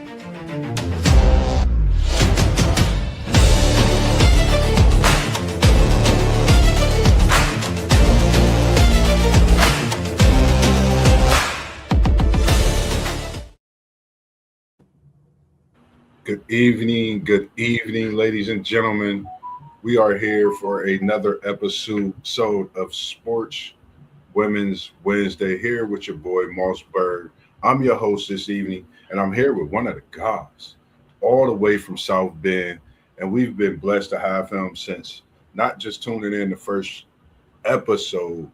Good evening, ladies and gentlemen. We are here for another episode of Sports Women's Wednesday. Here with your boy Mossberg. I'm your host this evening, and I'm here with one of the guys, all the way from South Bend, and we've been blessed to have him since not just tuning in the first episode,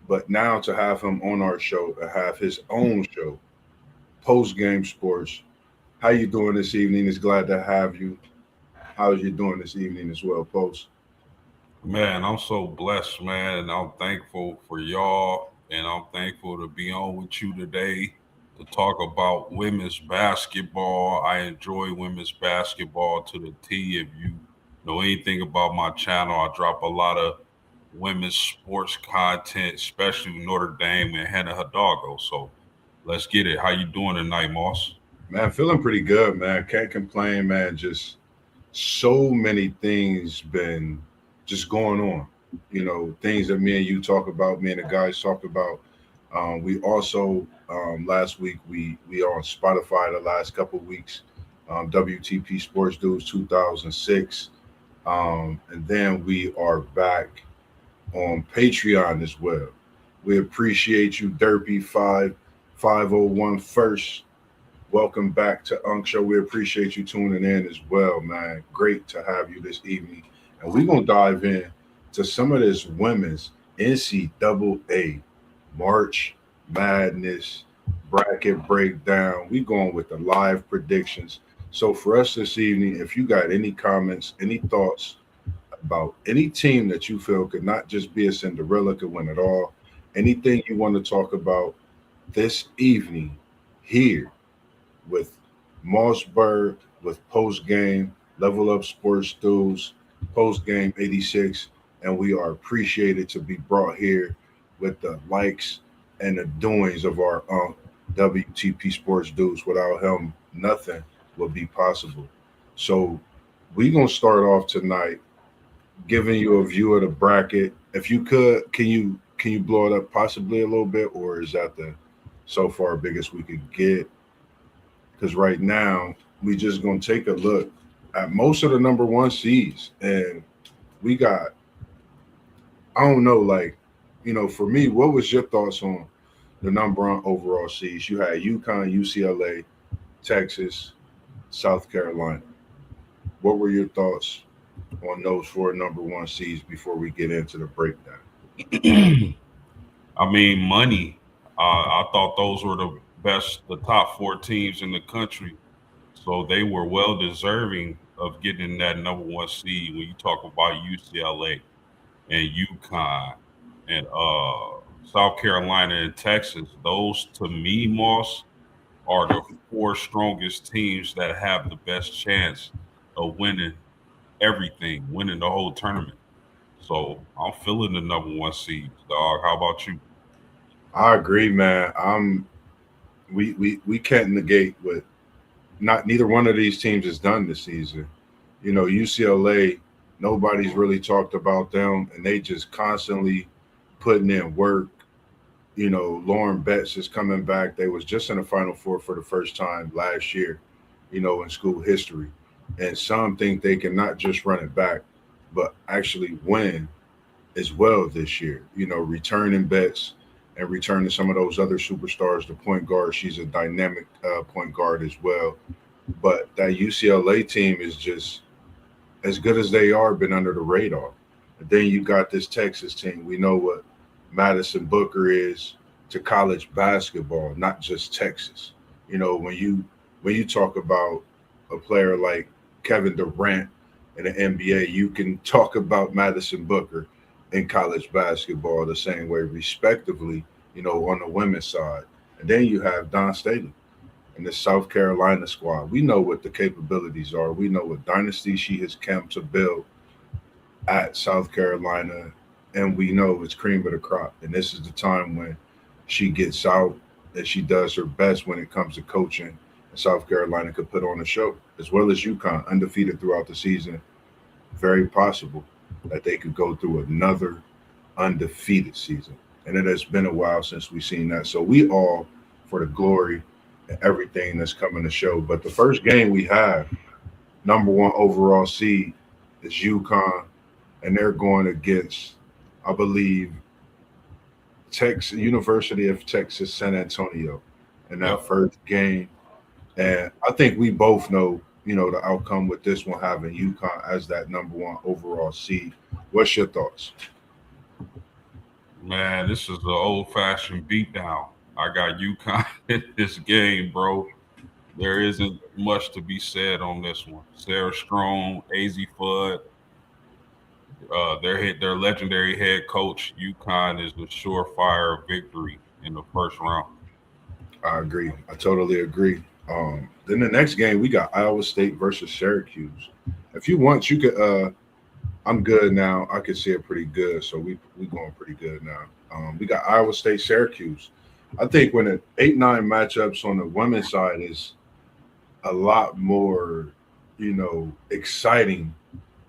but now to have him on our show, to have his own show, Post Game Sports. How you doing this evening? It's glad to have you. How's you doing this evening as well, Post? Man, I'm so blessed, man, and I'm thankful for y'all, and I'm thankful to be on with you today to talk about women's basketball. I enjoy women's basketball to the T. If you know anything about my channel, I drop a lot of women's sports content, especially Notre Dame and Hannah Hidalgo. So let's get it. How you doing tonight, Moss? Man, feeling pretty good, man. Can't complain, man. Just so many things been just going on. Things that me and you talk about, me and the guys talk about. We also last week we on Spotify the last couple of weeks. WTP Sports Dudes 2006. And then we are back on Patreon as well. We appreciate you, Derpy 5501 First. Welcome back to Unk Show. We appreciate you tuning in as well, man. Great to have you this evening. And we're going to dive in to some of this women's NCAA March Madness bracket breakdown. We're going with the live predictions. So for us this evening, if you got any comments, any thoughts about any team that you feel could not just be a Cinderella, could win it all, anything you want to talk about this evening here with Mossberg, with Post Game, Level Up Sports Dudes, Post Game 86, and we are appreciated to be brought here with the likes and the doings of our WTP Sports Dudes. Without him, nothing would be possible. So we're gonna start off tonight giving you a view of the bracket. If you could, can you blow it up possibly a little bit, or is that the so far biggest we could get? Because right now we just gonna take a look at most of the number one seeds, and we got, I don't know, for me, what was your thoughts on the number one overall seeds? You had UConn, UCLA, Texas, South Carolina. What were your thoughts on those four number one seeds before we get into the breakdown? I mean, money. I thought those were the top four teams in the country. So they were well deserving of getting that number one seed when you talk about UCLA and UConn and South Carolina and Texas. Those, to me, Moss, are the four strongest teams that have the best chance of winning everything, winning the whole tournament. So I'm feeling the number one seed, dog. How about you? I agree, man. We can't negate what not neither one of these teams has done this season. UCLA, nobody's really talked about them, and they just constantly putting in work. Lauren Betts is coming back. They was just in the Final Four for the first time last year, in school history. And some think they can not just run it back, but actually win as well this year. Returning Betts and returning some of those other superstars. The point guard, she's a dynamic point guard as well. But that UCLA team is just as good as they are, been under the radar. And then you got this Texas team. We know what Madison Booker is to college basketball, not just Texas. When you talk about a player like Kevin Durant in the NBA, you can talk about Madison Booker in college basketball the same way, respectively, on the women's side. And then you have Don Staley and the South Carolina squad. We know what the capabilities are. We know what dynasty she has come to build at South Carolina, and we know it's cream of the crop. And this is the time when she gets out and she does her best when it comes to coaching South Carolina could put on a show, as well as UConn, undefeated throughout the season. Very possible that they could go through another undefeated season. And it has been a while since we've seen that. So we all for the glory and everything that's coming to show. But the first game we have, number one overall seed, is UConn, and they're going against, I believe, Texas University of Texas San Antonio in that Yep. first game. And I think we both know, the outcome with this one having UConn as that number one overall seed. What's your thoughts? Man, this is the old fashioned beatdown. I got UConn in this game, bro. There isn't much to be said on this one. Sarah Strong, AZ Fudd, their legendary head coach, UConn is the surefire victory in the first round. I agree. I totally agree. Then the next game we got Iowa State versus Syracuse. If you want, you could. I'm good now. I can see it pretty good, so we going pretty good now. We got Iowa State Syracuse. I think when the 8-9 matchups on the women's side is a lot more, exciting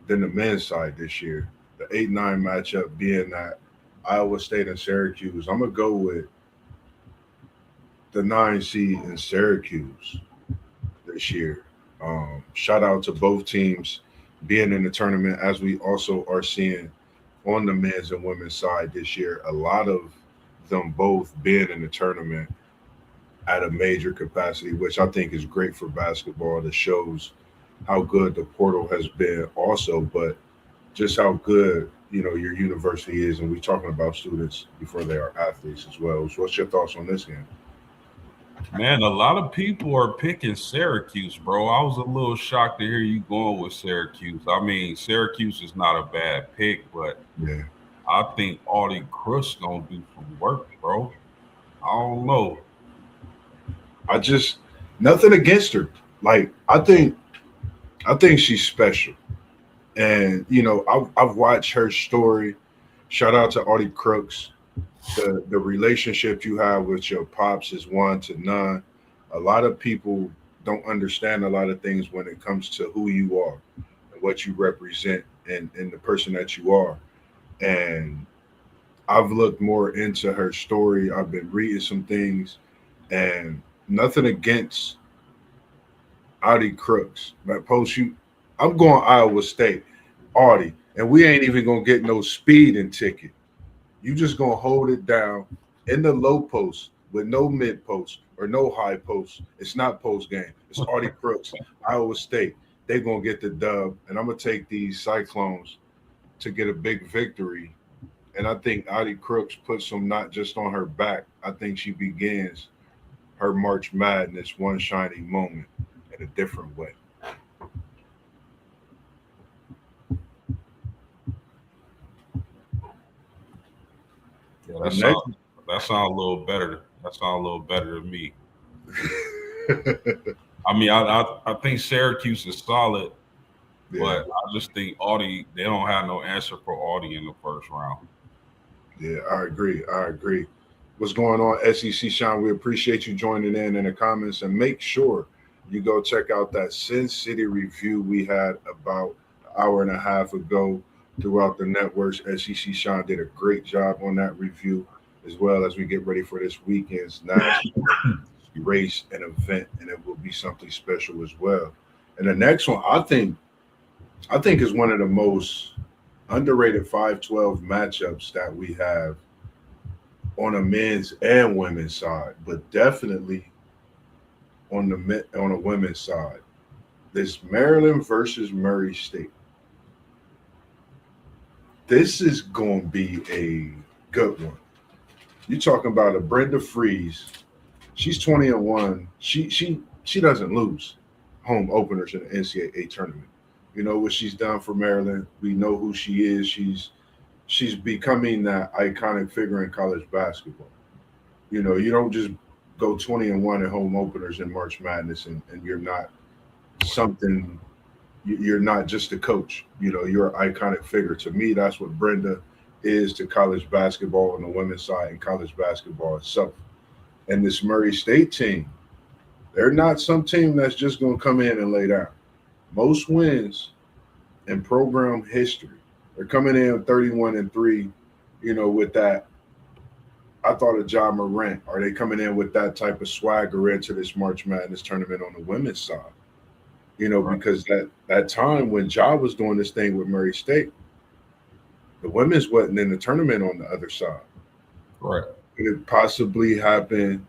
than the men's side this year. The 8-9 matchup being that Iowa State and Syracuse. I'm gonna go with the 9 seed in Syracuse this year. Shout out to both teams being in the tournament, as we also are seeing on the men's and women's side this year. A lot of them both being in the tournament at a major capacity, which I think is great for basketball. That shows how good the portal has been, also, but just how good your university is. And we're talking about students before they are athletes as well. So, what's your thoughts on this game? Man, a lot of people are picking Syracuse, bro. I was a little shocked to hear you going with Syracuse. I mean, Syracuse is not a bad pick, but Yeah, I think Audie Crooks gonna do some work, bro. I don't know. I just nothing against her. Like I think she's special, and I've watched her story. Shout out to Artie Crooks. The relationship you have with your pops is one to none. A lot of people don't understand a lot of things when it comes to who you are and what you represent, and the person that you are. And I've looked more into her story. I've been reading some things, and nothing against Audie Crooks. But post you, I'm going Iowa State, Audie, and we ain't even gonna get no speeding ticket. You just gonna hold it down in the low post with no mid post or no high post. It's not post game. It's Audie Crooks, Iowa State. They gonna get the dub, and I'm gonna take these Cyclones to get a big victory. And I think Audie Crooks puts them not just on her back. I think she begins her March Madness one shining moment in a different way. Yeah, The next, that sound a little better. That sound a little better to me. I mean, I think Syracuse is solid, yeah, but I just think Audie they don't have no answer for Audie in the first round. yeah, I agree. I agree. What's going on, SEC Sean? We appreciate you joining in the comments, and make sure you go check out that Sin City review we had about an hour and a half ago throughout the networks. SEC Sean did a great job on that review, as well as we get ready for this weekend's national race and event, and it will be something special as well. And the next one, I think is one of the most underrated 5-12 matchups that we have on a men's and women's side, but definitely on the women's side. This Maryland versus Murray State. This is going to be a good one. You're talking about a Brenda Freeze. She's 20-1. She doesn't lose home openers in the NCAA tournament. You know what she's done for Maryland. We know who she is. She's becoming that iconic figure in college basketball. You don't just go 20-1 at home openers in March Madness, and you're not something. You're not just a coach. You're an iconic figure. To me, that's what Brenda is to college basketball on the women's side and college basketball itself. And this Murray State team, They're not some team that's just going to come in and lay down. Most wins in program history, they're coming in 31-3. With that, I thought of John Morant. Are they coming in with that type of swagger into this March Madness tournament on the women's side? Right. Because that time when Ja was doing this thing with Murray State, the women's wasn't in the tournament on the other side. Right. Could it possibly happen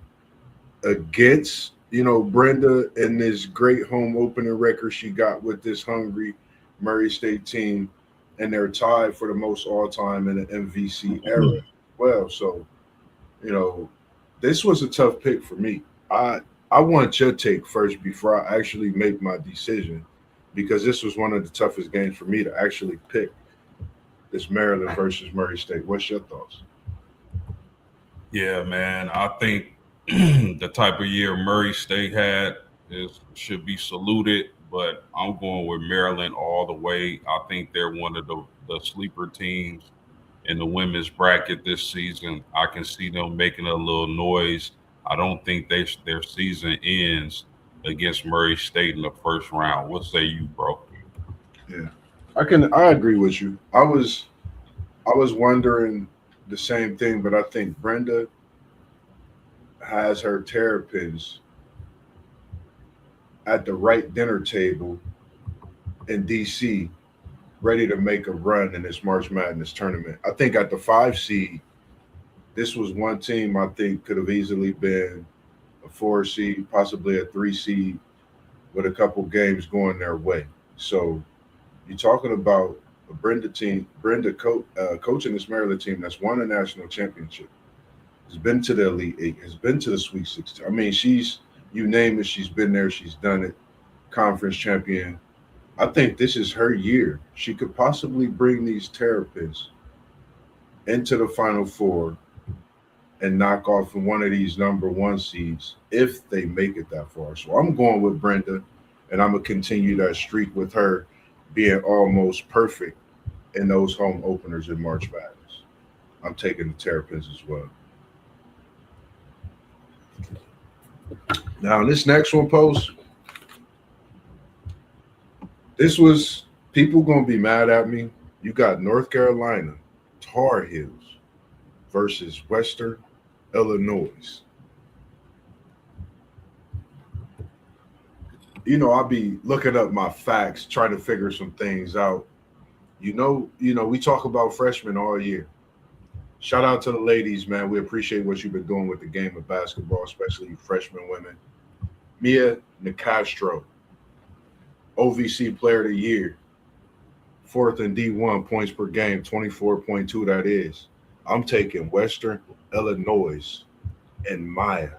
against Brenda and this great home opening record she got with this hungry Murray State team, and they're tied for the most all time in the MVC era as well. So you know, this was a tough pick for me. I want your take first before I actually make my decision, because this was one of the toughest games for me to actually pick. This Maryland versus Murray State. What's your thoughts? Yeah, man. I think the type of year Murray State had should be saluted, but I'm going with Maryland all the way. I think they're one of the sleeper teams in the women's bracket this season. I can see them making a little noise. I don't think their season ends against Murray State in the first round. What say you, bro? Yeah, I agree with you. I was wondering the same thing, but I think Brenda has her terrapins at the right dinner table in DC, ready to make a run in this March Madness tournament. I think at the 5 seed, this was one team I think could have easily been a 4 seed, possibly a 3 seed, with a couple games going their way. So you're talking about a Brenda team, coaching this Maryland team that's won a national championship, has been to the Elite Eight, has been to the Sweet 16. I mean, you name it, she's been there, she's done it. Conference champion. I think this is her year. She could possibly bring these Terrapins into the Final Four and knock off one of these number one seeds if they make it that far. So I'm going with Brenda, and I'm going to continue that streak with her being almost perfect in those home openers in March Madness. I'm taking the Terrapins as well. Now, this next one, Post, this was people going to be mad at me. You got North Carolina Tar Heels versus Western Illinois. I'll be looking up my facts, trying to figure some things out. We talk about freshmen all year. Shout out to the ladies, man. We appreciate what you've been doing with the game of basketball, especially you freshman women. Mia Nicastro, OVC Player of the Year, fourth in D1 points per game, 24.2 that is. I'm taking Western Illinois and Maya,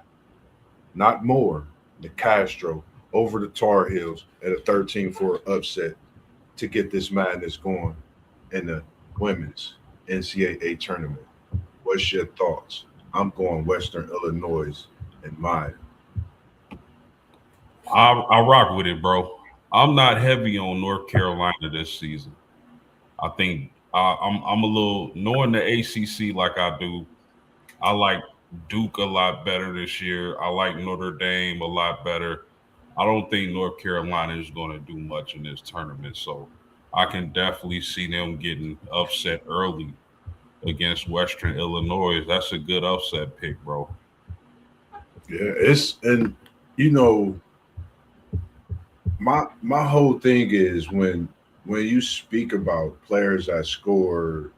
not more, Nicastro over the Tar Heels at a 13-4 upset to get this madness going in the women's NCAA tournament. What's your thoughts? I'm going Western Illinois and Maya. I rock with it, bro. I'm not heavy on North Carolina this season. I think I'm a little knowing the ACC like I do. I like Duke a lot better this year. I like Notre Dame a lot better. I don't think North Carolina is going to do much in this tournament, so I can definitely see them getting upset early against Western Illinois. That's a good upset pick, bro. Yeah, you know my whole thing is when you speak about players that score,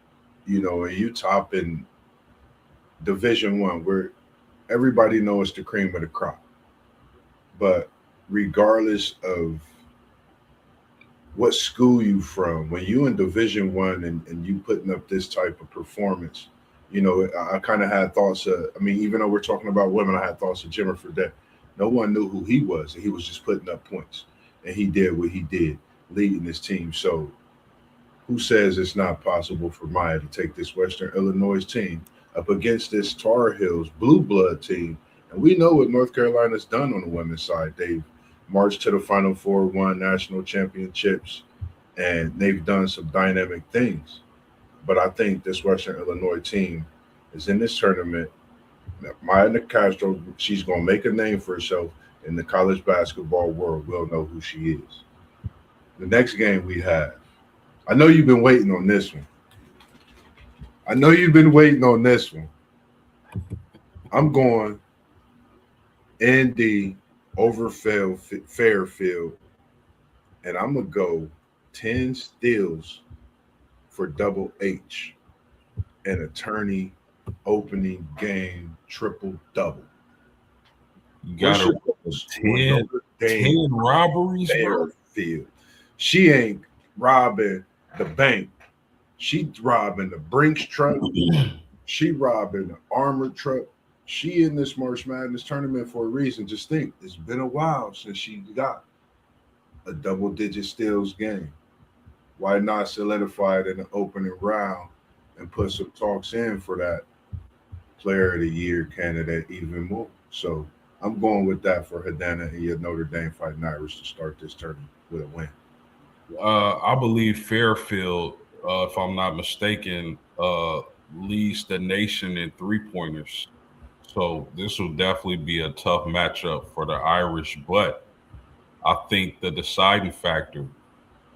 and you top in Division 1, where everybody knows the cream of the crop. But regardless of what school you from, when you in Division 1 and you putting up this type of performance, I kind of had thoughts of, I mean, even though we're talking about women, I had thoughts of Jimmer Fredette. No one knew who he was, and he was just putting up points. And he did what he did, leading this team. So who says it's not possible for Maya to take this Western Illinois team up against this Tar Heels blue blood team? And we know what North Carolina's done on the women's side. They've marched to the Final Four, won national championships, and they've done some dynamic things. But I think this Western Illinois team is in this tournament. Maya Castro, she's going to make a name for herself. in the college basketball world will know who she is. The next game we have, I know you've been waiting on this one. I know you've been waiting on this one. I'm going ND over Fairfield, and I'm gonna go 10 steals for Double H and a tourney opening game triple double. You got What's her your thoughts on 10, Notre 10 Dame robberies, bro. Fairfield? She ain't robbing the bank. She robbing the Brinks truck. She robbing the armored truck. She in this March Madness tournament for a reason. Just think, it's been a while since she got a double-digit steals game. Why not solidify it in the opening round and put some talks in for that player of the year candidate even more? So I'm going with that for Hedana and your Notre Dame Fighting Irish to start this tournament with a win. I believe Fairfield, if I'm not mistaken, leads the nation in 3-pointers. So this will definitely be a tough matchup for the Irish. But I think the deciding factor,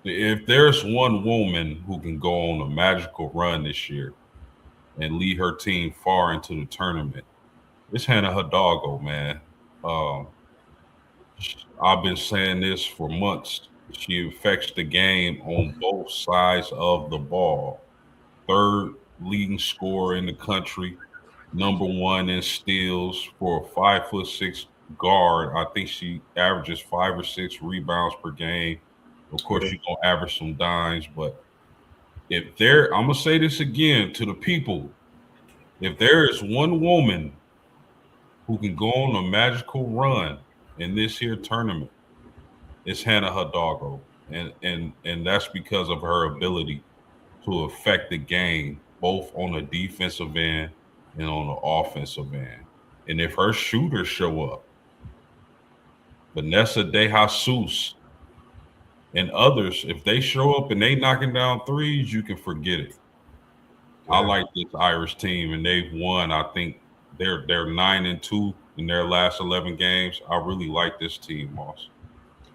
if there's one woman who can go on a magical run this year and lead her team far into the tournament, it's Hannah Hidalgo, man. Um, I've been saying this for months. She affects the game on both sides of the ball. Third leading scorer in the country, number one in steals for a 5'6" guard. I think she averages 5 or 6 rebounds per game. Of course, Yeah. she's gonna average some dimes, but if there, I'm gonna say this again to the people: if there is one woman who can go on a magical run in this here tournament, it's Hannah Hidalgo, and that's because of her ability to affect the game both on the defensive end and on the offensive end. And if her shooters show up, Vanessa De Jesus and others, if they show up and they knocking down threes, you can forget it. I Yeah. like this Irish team, and they've won. I think they're 9-2 in their last 11 games. I really like this team, Moss.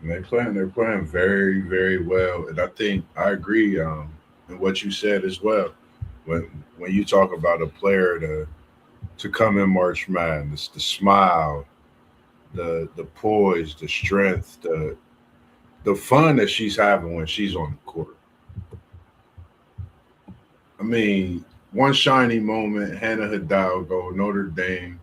And they're playing very, very well. And I think I agree in what you said as well. When you talk about a player to come in March Madness, the smile, the poise, the strength, the fun that she's having when she's on the court. I mean, one shiny moment, Hannah Hidalgo, Notre Dame,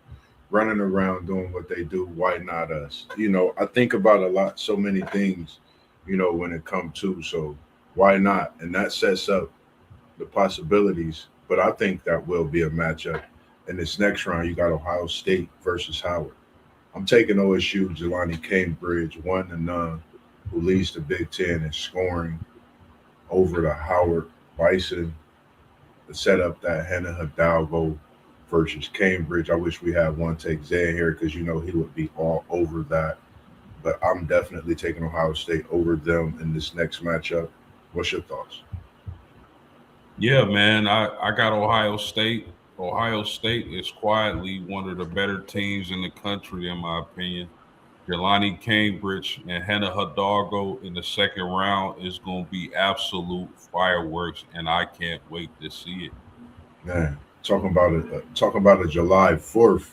running around doing what they do. Why not us? I think about a lot, so many things, when it comes to. So why not? And that sets up the possibilities. But I think that will be a matchup. In this next round, you got Ohio State versus Howard. I'm taking OSU, Jelani Cambridge, 1-0, who leads the Big Ten in scoring over the Howard Bison to set up that Hannah Hidalgo versus Cambridge. I wish we had one take Zay here because he would be all over that. But I'm definitely taking Ohio State over them in this next matchup. What's your thoughts? Yeah, man, I got Ohio State. Ohio State is quietly one of the better teams in the country, in my opinion. Jelani Cambridge and Hannah Hidalgo in the second round is going to be absolute fireworks, and I can't wait to see it. Man, talking about a July 4th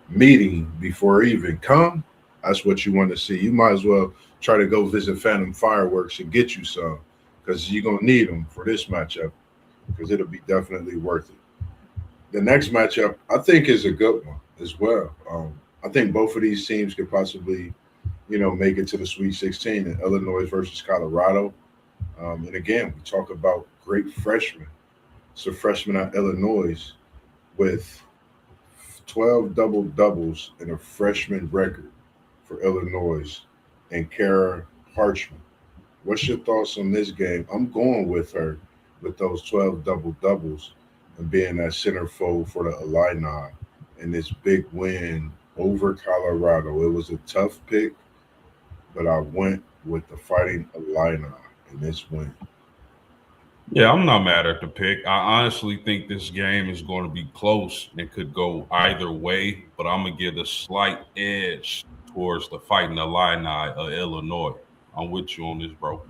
meeting before it even come. That's what you want to see. You might as well try to go visit Phantom Fireworks and get you some because you're gonna need them for this matchup because it'll be definitely worth it. The next matchup I think is a good one as well. I think both of these teams could possibly, make it to the Sweet 16 in Illinois versus Colorado. And again, we talk about great freshmen. It's a freshman out of Illinois with 12 double doubles and a freshman record for Illinois and Kara Harchman. What's your thoughts on this game? I'm going with her with those 12 double doubles and being that centerfold for the Illini in this big win over Colorado. It was a tough pick, but I went with the Fighting Illini in this win. Yeah, I'm not mad at the pick. I honestly think this game is going to be close and could go either way, but I'm going to give a slight edge towards the Fighting Illini of Illinois. I'm with you on this, bro.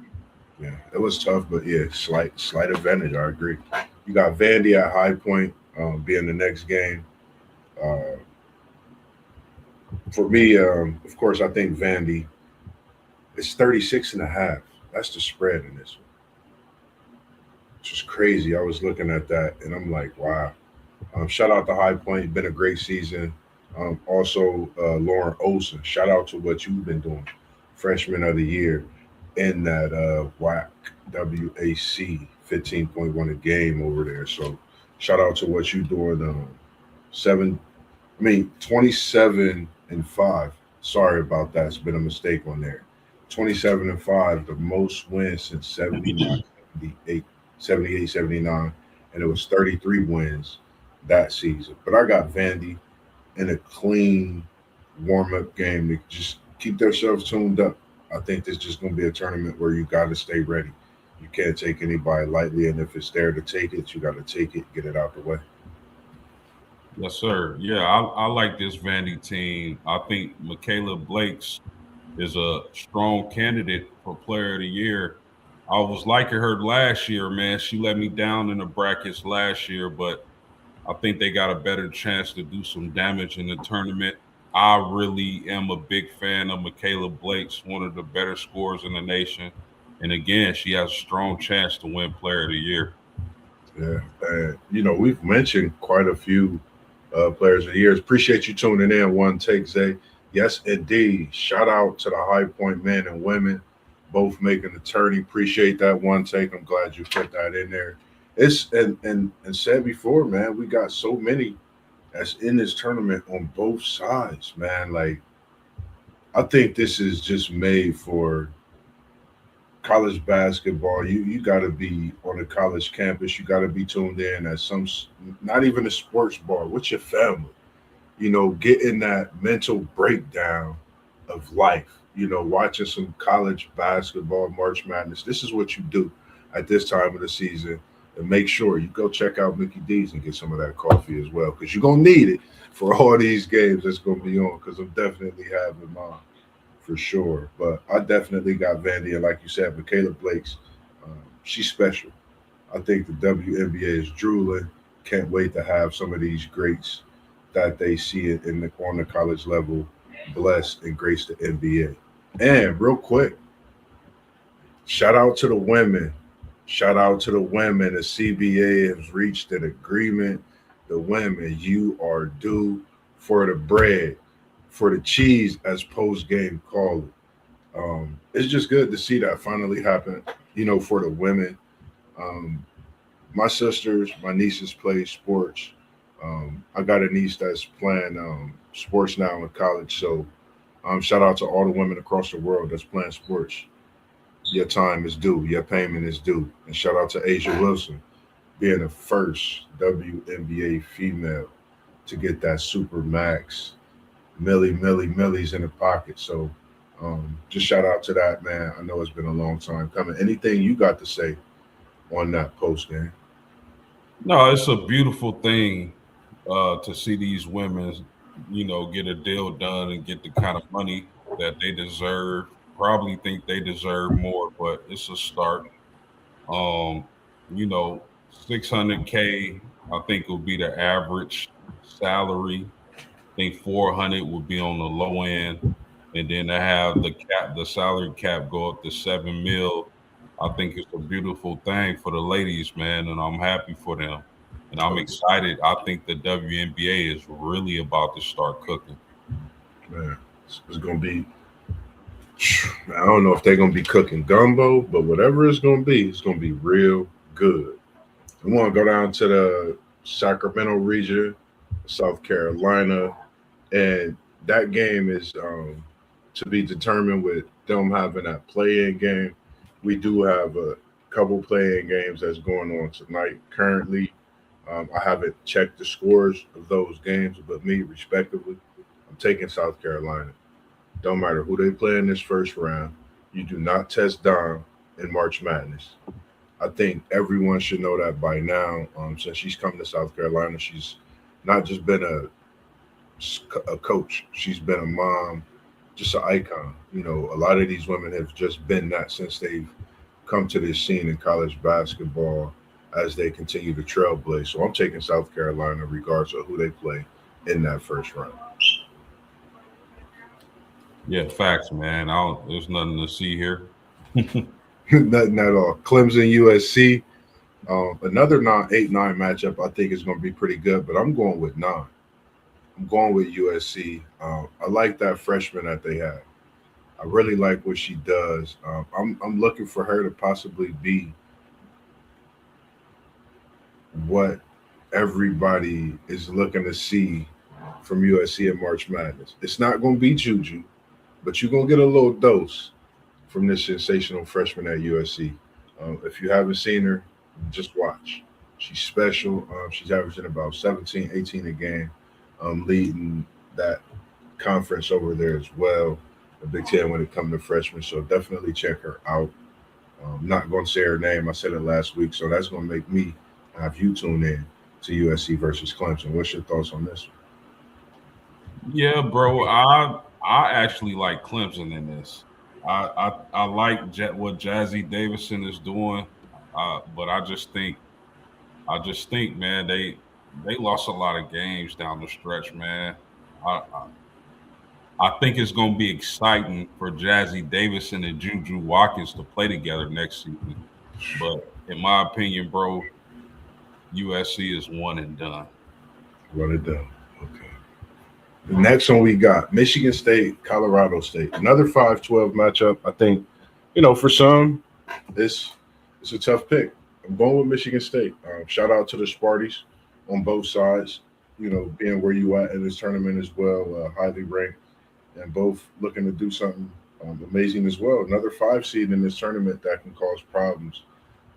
Yeah, it was tough, but yeah, slight advantage. I agree. You got Vandy at High Point, being the next game. Uh, for me, of course, I think Vandy is 36 and a half. That's the spread in this one. It's just crazy. I was looking at that and I'm like, wow. Shout out to High Point. Been a great season. Also, Lauren Olson. Shout out to what you've been doing. Freshman of the year in that WAC 15.1 a game over there. So shout out to what you're doing. 27-5. Sorry about that. It's been a mistake on there. 27-5, the most wins since 79, 78, 78, 79, and it was 33 wins that season. But I got Vandy in a clean warm up game to just keep themselves tuned up. I think this is just going to be a tournament where you got to stay ready. You can't take anybody lightly, and if it's there to take it, you got to take it, get it out the way. Yes, sir. Yeah, I like this Vandy team. I think Michaela Blake's is a strong candidate for Player of the Year. I was liking her last year, man. She let me down in the brackets last year, but I think they got a better chance to do some damage in the tournament. I really am a big fan of Michaela Blake's, one of the better scorers in the nation. And again, she has a strong chance to win Player of the Year. Yeah, and we've mentioned quite a few players of the years. Appreciate you tuning in. One take, Zay. Yes, indeed. Shout out to the High Point men and women, both making the tourney. Appreciate that one take. I'm glad you put that in there. It's and said before, man, we got so many that's in this tournament on both sides, man. Like I think this is just made for college basketball. You got to be on a college campus. You got to be tuned in at some, not even a sports bar. With your family, getting that mental breakdown of life. Watching some college basketball, March Madness. This is what you do at this time of the season. And make sure you go check out Mickey D's and get some of that coffee as well, because you're gonna need it for all these games that's gonna be on. Because I'm definitely having mine for sure. But I definitely got Vandy, and like you said, Michaela Blake's, she's special. I think the WNBA is drooling. Can't wait to have some of these greats that they see it on the college level bless and grace the NBA. And real quick, shout out to the women. Shout out to the women. The CBA has reached an agreement. The women, you are due for the bread, for the cheese, as post game call it. It's just good to see that finally happen, for the women. Um, my sisters, my nieces play sports. I got a niece that's playing sports now in college. So shout out to all the women across the world that's playing sports. Your time is due. Your payment is due. And shout out to Asia Wilson being the first WNBA female to get that super max millies in the pocket. So just shout out to that, man. I know it's been a long time coming. Anything you got to say on that post game? No, it's a beautiful thing to see these women, get a deal done and get the kind of money that they deserve. Probably think they deserve more, but it's a start. Um, 600K, I think will be the average salary. I think 400 would be on the low end, and then to have the salary cap go up to 7 mil. I think it's a beautiful thing for the ladies, man, and I'm happy for them. And I'm excited. I think the WNBA is really about to start cooking. Man, it's going to be, I don't know if they're going to be cooking gumbo, but whatever it's going to be, it's going to be real good. We want to go down to the Sacramento region, South Carolina, and that game is to be determined with them having that play-in game. We do have a couple play-in games that's going on tonight currently. I haven't checked the scores of those games, but me, respectively, I'm taking South Carolina. Don't matter who they play in this first round. You do not test down in March Madness. I think everyone should know that by now. Since she's come to South Carolina, she's not just been a coach. She's been a mom, just an icon. You know, a lot of these women have just been that since they've come to this scene in college basketball as they continue to trailblaze. So I'm taking South Carolina regardless of who they play in that first round. Yeah, facts, man. There's nothing to see here. Nothing at all. Clemson, USC. Another 8-9 matchup I think is going to be pretty good, but I'm going with 9. I'm going with USC. I like that freshman that they have. I really like what she does. I'm looking for her to possibly be what everybody is looking to see from USC in March Madness. It's not going to be Juju, but you're going to get a little dose from this sensational freshman at USC. If you haven't seen her, just watch. She's special. She's averaging about 17, 18 a game, leading that conference over there as well, the Big Ten when it comes to freshmen. So definitely check her out. I'm not going to say her name. I said it last week, so that's going to make me have you tune in to USC versus Clemson. What's your thoughts on this one? Yeah, bro. I actually like Clemson in this. I like what Jazzy Davison is doing, but I just think, man, they lost a lot of games down the stretch, man. I think it's going to be exciting for Jazzy Davison and Juju Watkins to play together next season. But in my opinion, bro, USC is one and done. Run it down. Okay. The next one we got Michigan State, Colorado State. Another 5-12 matchup. I think, for some, it's a tough pick. I'm going with Michigan State. Shout out to the Sparties on both sides. Being where you at in this tournament as well, highly ranked, and both looking to do something amazing as well. Another 5 seed in this tournament that can cause problems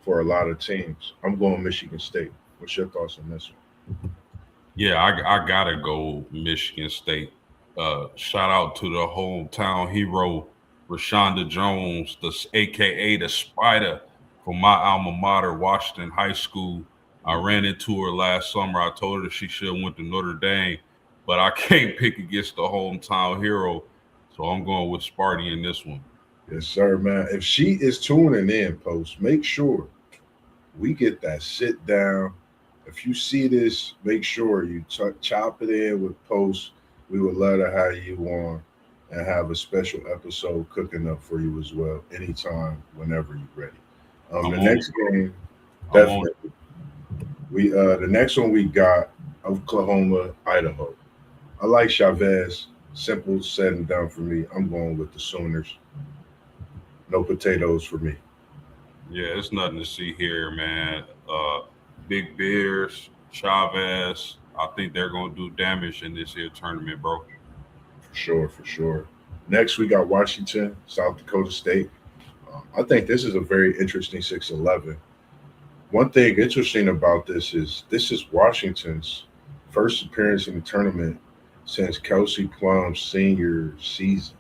for a lot of teams. I'm going Michigan State. What's your thoughts on this one? Yeah, I gotta go Michigan State. Shout out to the hometown hero, Rashonda Jones, AKA the Spider from my alma mater, Washington High School. I ran into her last summer. I told her she should have went to Notre Dame, but I can't pick against the hometown hero, so I'm going with Sparty in this one. Yes, sir, man. If she is tuning in, Post, make sure we get that sit down. If you see this, make sure you chop it in with Post. We would love to have you on and have a special episode cooking up for you as well, anytime, whenever you're ready. The next game, definitely. The next one we got Oklahoma, Idaho. I like Chavez. Simple said and done for me. I'm going with the Sooners. No potatoes for me. Yeah, it's nothing to see here, man. Big Bears, Chavez. I think they're going to do damage in this here tournament, bro. For sure, for sure. Next, we got Washington, South Dakota State. I think this is a very interesting 6-11. One thing interesting about this is Washington's first appearance in the tournament since Kelsey Plum's senior season.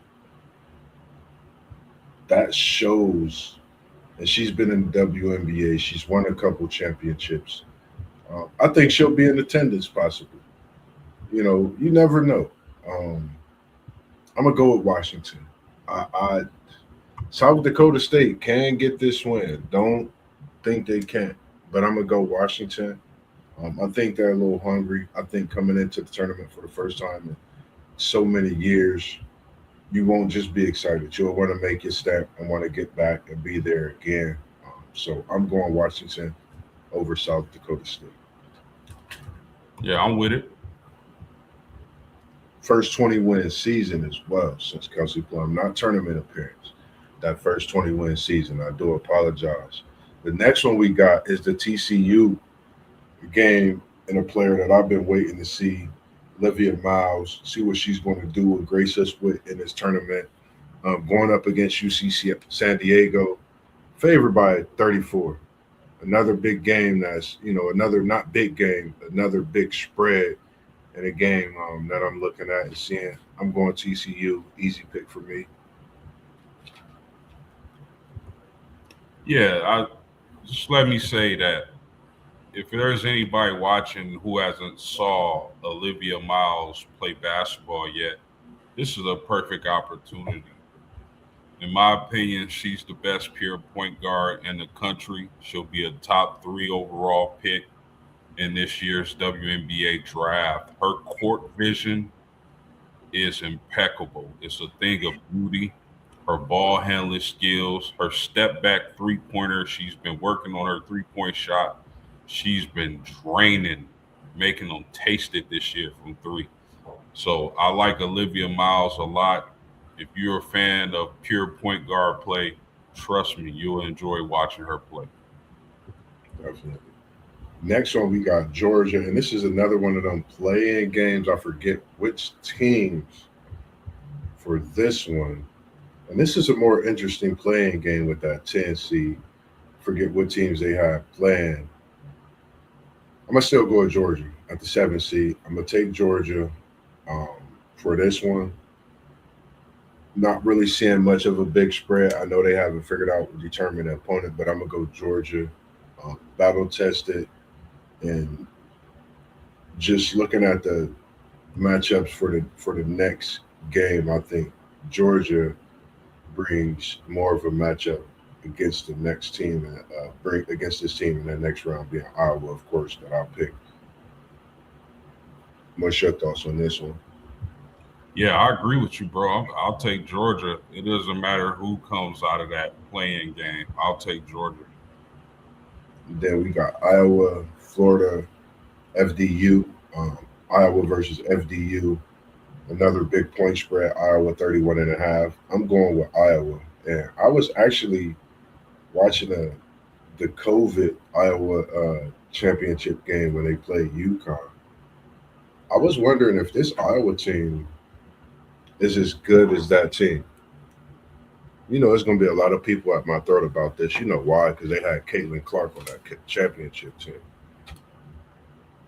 That shows, and she's been in the WNBA. She's won a couple championships. I think she'll be in attendance possibly. You never know. I'm gonna go with Washington. I South Dakota State can get this win. Don't think they can't, but I'm gonna go Washington. I think they're a little hungry. I think coming into the tournament for the first time in so many years, you won't just be excited. You'll want to make your step and want to get back and be there again. So I'm going Washington over South Dakota State. Yeah, I'm with it. First 20-win season as well since Kelsey Plum, not tournament appearance. That first 20-win season. I do apologize. The next one we got is the TCU game and a player that I've been waiting to see, Olivia Miles, see what she's going to do and grace us with in this tournament. Going up against UC San Diego, favored by 34. Another big game another not big game, another big spread in a game that I'm looking at and seeing. I'm going TCU, easy pick for me. Yeah, just let me say that if there's anybody watching who hasn't saw Olivia Miles play basketball yet, This is a perfect opportunity. In my opinion, she's the best pure point guard in the country. She'll be a top three overall pick in this year's WNBA draft. Her court vision is impeccable. It's a thing of beauty. Her ball handling skills, her step back three pointer. She's been working on her 3 point shot. She's been draining, making them taste it this year from three. So I like Olivia Miles a lot. If you're a fan of pure point guard play, trust me, you'll enjoy watching her play. Definitely. Next one, we got Georgia, and this is another one of them playing games. I forget which teams for this one. And this is a more interesting playing game with that 10 seed. Forget what teams they have playing. I'm gonna still go with Georgia at the 7 seed. I'm gonna take Georgia um, for this one. Not really seeing much of a big spread. I know they haven't figured out determine the opponent, but I'm gonna go Georgia. Battle tested, and just looking at the matchups for the next game, I think Georgia brings more of a matchup against the next team, and bring against this team in the next round, being Iowa, of course, that I'll pick. What's your thoughts on this one? Yeah, I agree with you, bro. I'll take Georgia. It doesn't matter who comes out of that playing game. I'll take Georgia. Then we got Iowa, Florida, FDU. Iowa versus FDU. Another big point spread. Iowa 31 and a half. I'm going with Iowa, and I was actually watching the COVID Iowa championship game when they played UConn. I was wondering if this Iowa team is as good as that team. You know, there's going to be a lot of people at my throat about this. You know why? Because they had Caitlin Clark on that championship team.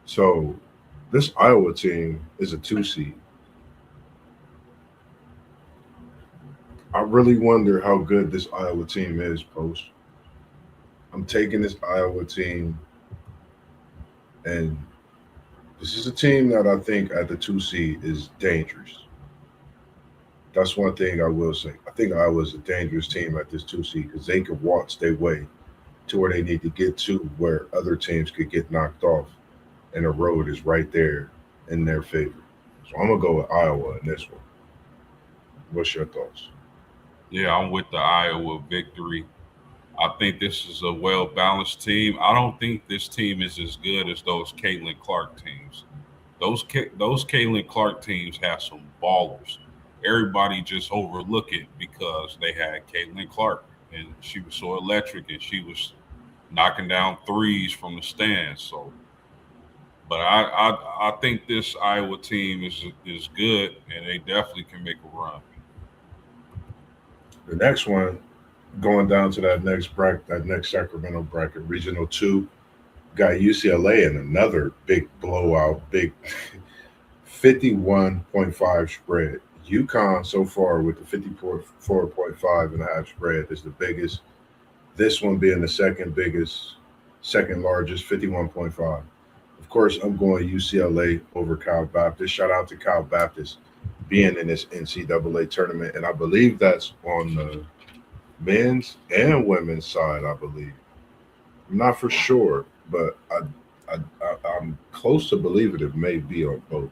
So this Iowa team is a 2 seed. I really wonder how good this Iowa team is, Post. I'm taking this Iowa team, and this is a team that I think at the 2 seed is dangerous. That's one thing I will say. I think Iowa's a dangerous team at this 2 seed because they could waltz their way to where they need to get to, where other teams could get knocked off, and the road is right there in their favor. So I'm gonna go with Iowa in this one. What's your thoughts? Yeah, I'm with the Iowa victory. I think this is a well balanced team. I don't think this team is as good as those Caitlin Clark teams. Those Caitlin Clark teams have some ballers. Everybody just overlook it because they had Caitlin Clark and she was so electric and she was knocking down threes from the stands. So, but I think this Iowa team is good and they definitely can make a run. The next one, going down to that next bracket, that next Sacramento bracket, Regional Two, got UCLA in another big blowout, big 51.5 spread. UConn so far with the 54.5 and a half spread is the biggest. This one being the second biggest, second largest, 51.5. Of course, I'm going UCLA over Cal Baptist. Shout out to Cal Baptist being in this NCAA tournament. And I believe that's on the men's and women's side, I believe. I'm not for sure, but I'm close to believing it may be on both.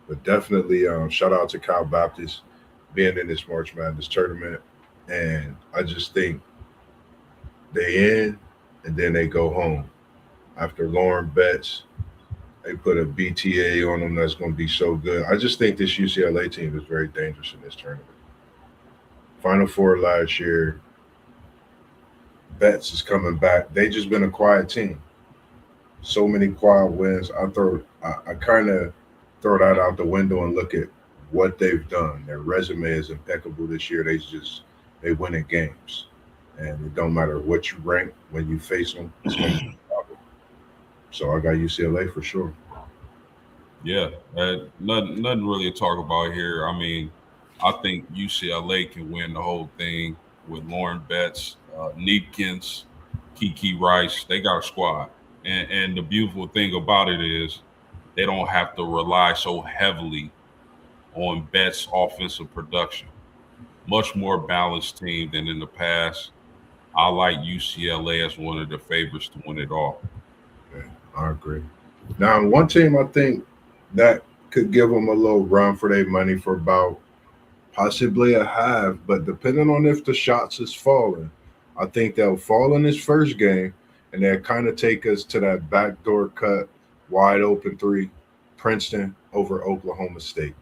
But definitely, shout out to Cal Baptist being in this March Madness tournament. And I just think they in and then they go home. After Lauren Betts, they put a BTA on them that's going to be so good. I just think this UCLA team is very dangerous in this tournament. Final Four last year, Betts is coming back. They just been a quiet team. So many quiet wins. I kind of throw that out the window and look at what they've done. Their resume is impeccable this year. They win in games, and it don't matter what you rank when you face them. It's going to be a problem. So I got UCLA for sure. Yeah, nothing really to talk about here. I mean, I think UCLA can win the whole thing with Lauren Betts, Neepkins, Kiki Rice. They got a squad, and the beautiful thing about it is they don't have to rely so heavily on bets offensive production. Much more balanced team than in the past. I like UCLA as one of the favorites to win it all. Okay, I agree. Now, one team I think that could give them a little run for their money for about possibly a half, but depending on if the shots is falling, I think they'll fall in this first game, and they'll kind of take us to that backdoor cut, wide open three, Princeton over Oklahoma State.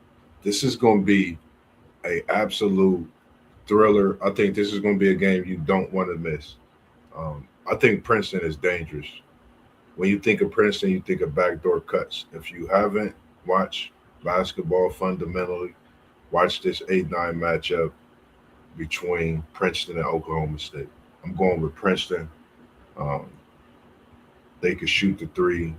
This is going to be a absolute thriller. I think this is going to be a game you don't want to miss. I think Princeton is dangerous. When you think of Princeton, you think of backdoor cuts. If you haven't watched basketball fundamentally, watch this 8-9 matchup between Princeton and Oklahoma State. I'm going with Princeton. Um, they can shoot the three,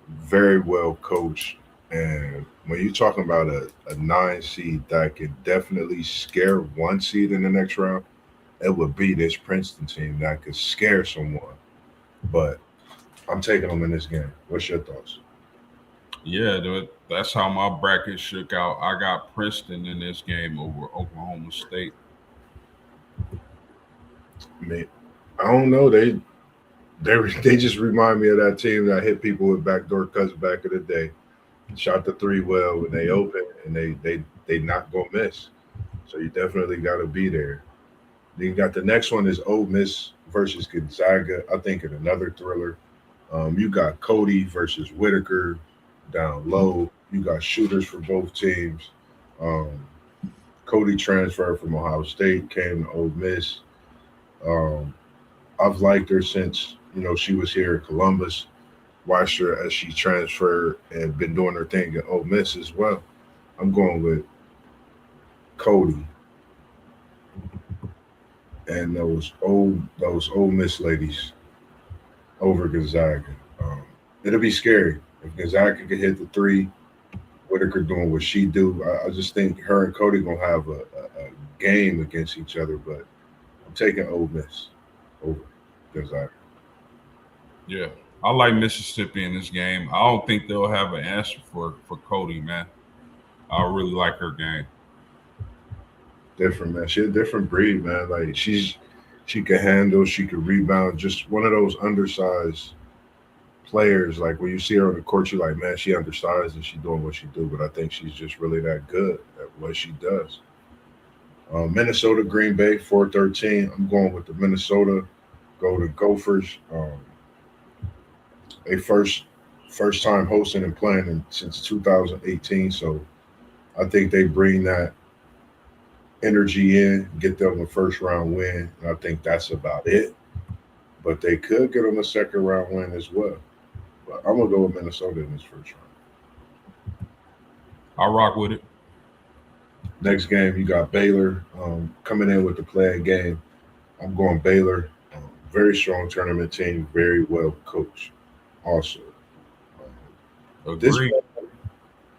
very well coached. And when you're talking about a 9 seed that can definitely scare 1 seed in the next round, it would be this Princeton team that could scare someone. But I'm taking them in this game. What's your thoughts? Yeah, that's how my bracket shook out. I got Princeton in this game over Oklahoma State. I mean, I don't know. They just remind me of that team that hit people with backdoor cuts back in the day. Shot the three well when they open, and they not gonna miss. So you definitely got to be there. Then you got the next one is Ole Miss versus Gonzaga. I think in another thriller. You got Cody versus Whitaker down low. You got shooters for both teams. Um, Cody transferred from Ohio State, came to Ole Miss. Um, I've liked her since she was here in Columbus. Watched her as she transferred and been doing her thing at Ole Miss as well. I'm going with Cody and those Ole Miss ladies over Gonzaga. Um, it'll be scary if Gonzaga can hit the three. Whitaker doing what she do. I just think her and Cody gonna have a game against each other. But I'm taking Ole Miss over Gonzaga. Yeah. I like Mississippi in this game. I don't think they'll have an answer for Cody, man. I really like her game. Different, man. She's a different breed, man. Like she can handle, she can rebound. Just one of those undersized players. Like when you see her on the court, you're like, man, she undersized and she doing what she do. But I think she's just really that good at what she does. Minnesota, Green Bay, 4-13. I'm going with the Minnesota Golden Gophers. They first time hosting and playing since 2018. So I think they bring that energy in, get them a first round win. And I think that's about it. But they could get them a second round win as well. But I'm gonna go with Minnesota in this first round. I'll rock with it. Next game, you got Baylor coming in with the playing game. I'm going Baylor. Very strong tournament team, very well coached. Also, this Agree.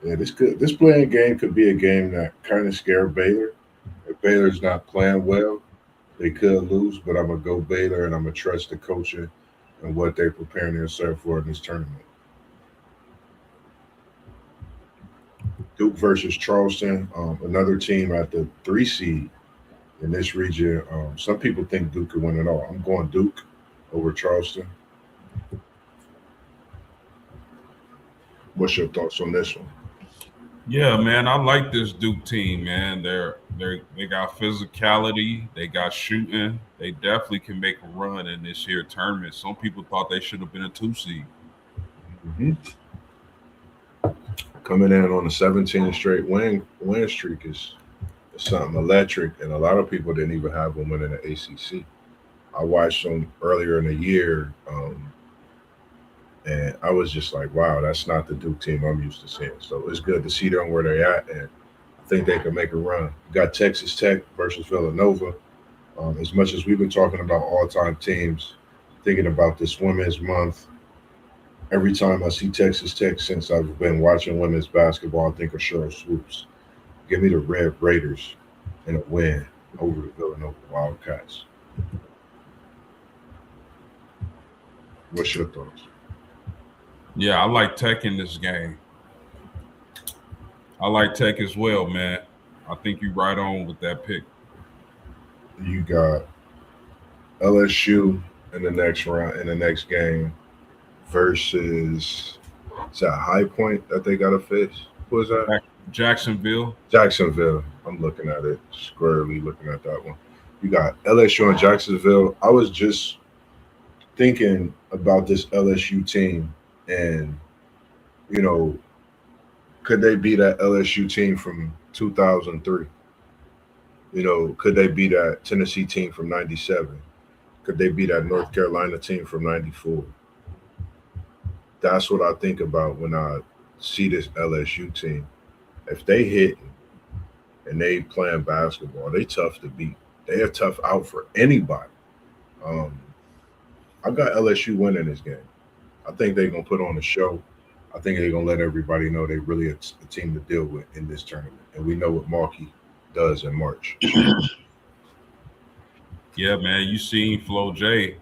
this playing game could be a game that kind of scare Baylor. If Baylor's not playing well, they could lose. But I'm gonna go Baylor, and I'm gonna trust the coaching and what they're preparing themselves for in this tournament. Duke versus Charleston, another team at the 3 seed in this region. Some people think Duke could win it all. I'm going Duke over Charleston. What's your thoughts on this one? Yeah, man, I like this Duke team, man. They got physicality, they got shooting. They definitely can make a run in this year tournament. Some people thought they should have been a 2 seed. Mm-hmm. Coming in on a 17 straight win streak is something electric, and a lot of people didn't even have them winning the ACC. I watched them earlier in the year, and I was just like, wow, that's not the Duke team I'm used to seeing. So it's good to see them where they're at, and I think they can make a run. You got Texas Tech versus Villanova. As much as we've been talking about all-time teams, thinking about this Women's Month, every time I see Texas Tech since I've been watching women's basketball, I think of Cheryl Swoops. Give me the Red Raiders in a win over the Villanova Wildcats. What's your thoughts? Yeah, I like Tech in this game. I like Tech as well, man. I think you're right on with that pick. You got LSU in the next round in the next game versus is that High Point that they got to face? Who is that? Jacksonville. Jacksonville. I'm looking at it squarely, looking at that one. You got LSU and Jacksonville. I was just thinking about this LSU team, and you know, could they be that LSU team from 2003? Could they be that Tennessee team from '97? Could they be that North Carolina team from '94? That's what I think about when I see this LSU team. If they hit and they playing basketball, they tough to beat. They a tough out for anybody. Um, I got LSU winning this game. I think they're gonna put on a show. I think they're gonna let everybody know they really a team to deal with in this tournament, and we know what Markey does in March. Yeah, man. You seen Flage,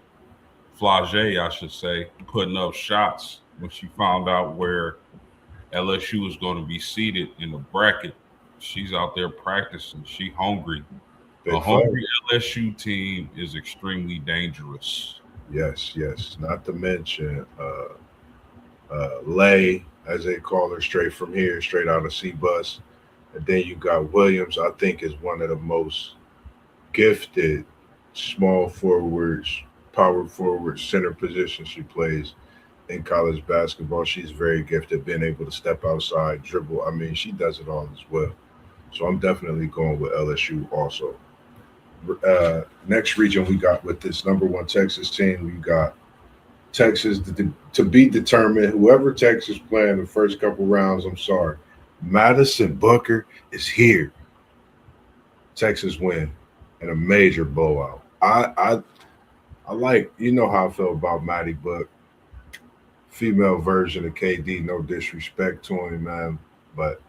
I should say, putting up shots when she found out where LSU was going to be seated in the bracket. She's out there practicing. She hungry. A Big fun. hungry LSU team is extremely dangerous. Yes, yes. Not to mention Lay, as they call her, straight from here, straight out of C bus. And then you got Williams. I think is one of the most gifted small forwards, power forward, center position she plays in college basketball. She's very gifted, being able to step outside, dribble. I mean, she does it all as well. So I'm definitely going with LSU also. Next region we got with this number one Texas team, we got Texas to be determined. Whoever Texas playing the first couple rounds, I'm sorry. Madison Booker is here. Texas win in a major blowout. I like, how I feel about Maddie Book, female version of KD. No disrespect to him, man, but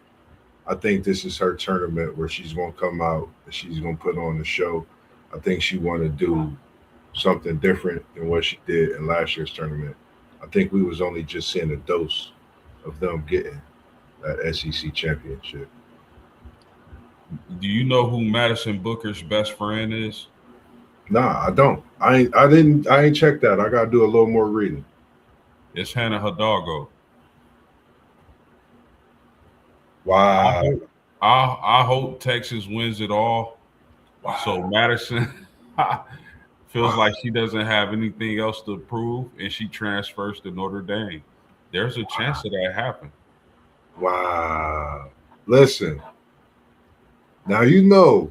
I think this is her tournament where she's gonna come out and she's gonna put on the show. I think she want to do something different than what she did in last year's tournament. I think we was only just seeing a dose of them getting that SEC championship. Do you know who Madison Booker's best friend is? Nah, I don't. I ain't checked that. I gotta do a little more reading. It's Hannah Hidalgo. I Wow. hope, I hope Texas wins it all. So Wow. Madison feels Wow. like she doesn't have anything else to prove, and she transfers to Notre Dame. There's a chance of that happen. Wow. Listen, now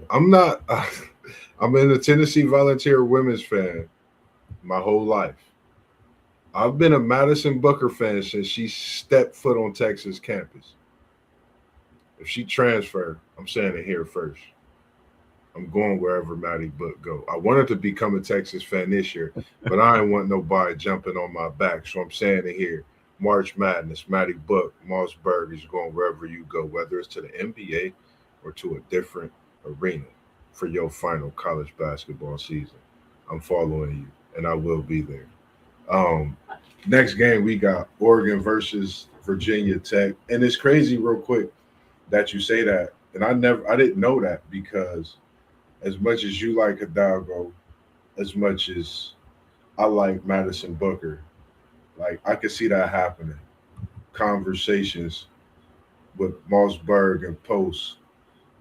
I'm not I'm in a Tennessee Volunteer women's fan my whole life. I've been a Madison Booker fan since she stepped foot on Texas campus. If she transfer, I'm saying it here first. I'm going wherever Maddie Book go. I wanted to become a Texas fan this year, but I ain't want nobody jumping on my back. So I'm saying it here. March Madness, Maddie Book, Mossberg is going wherever you go, whether it's to the NBA or to a different arena for your final college basketball season. I'm following you, and I will be there. Um, Next game we got Oregon versus Virginia Tech, and it's crazy, real quick, that you say that, and I didn't know that because as much as you like Hidalgo, as much as I like Madison Booker, like I could see that happening. Conversations with Mossberg and Post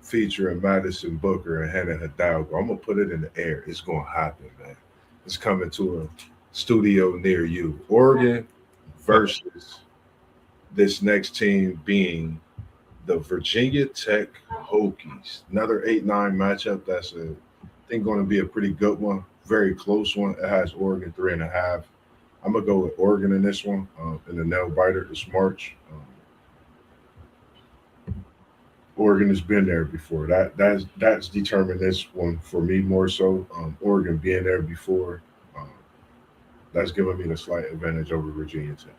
featuring Madison Booker and Hannah Hidalgo. I'm gonna put it in the air. It's gonna happen, man. It's coming to a studio near you. Oregon versus this next team being the Virginia Tech Hokies. Another 8-9 matchup. That's I think going to be a pretty good one. Very close one. It has Oregon 3.5. I'm gonna go with Oregon in this one. In the nail biter this March. Oregon has been there before. That's determined this one for me more so. Oregon being there before. Um, that's giving me the slight advantage over Virginia Tech.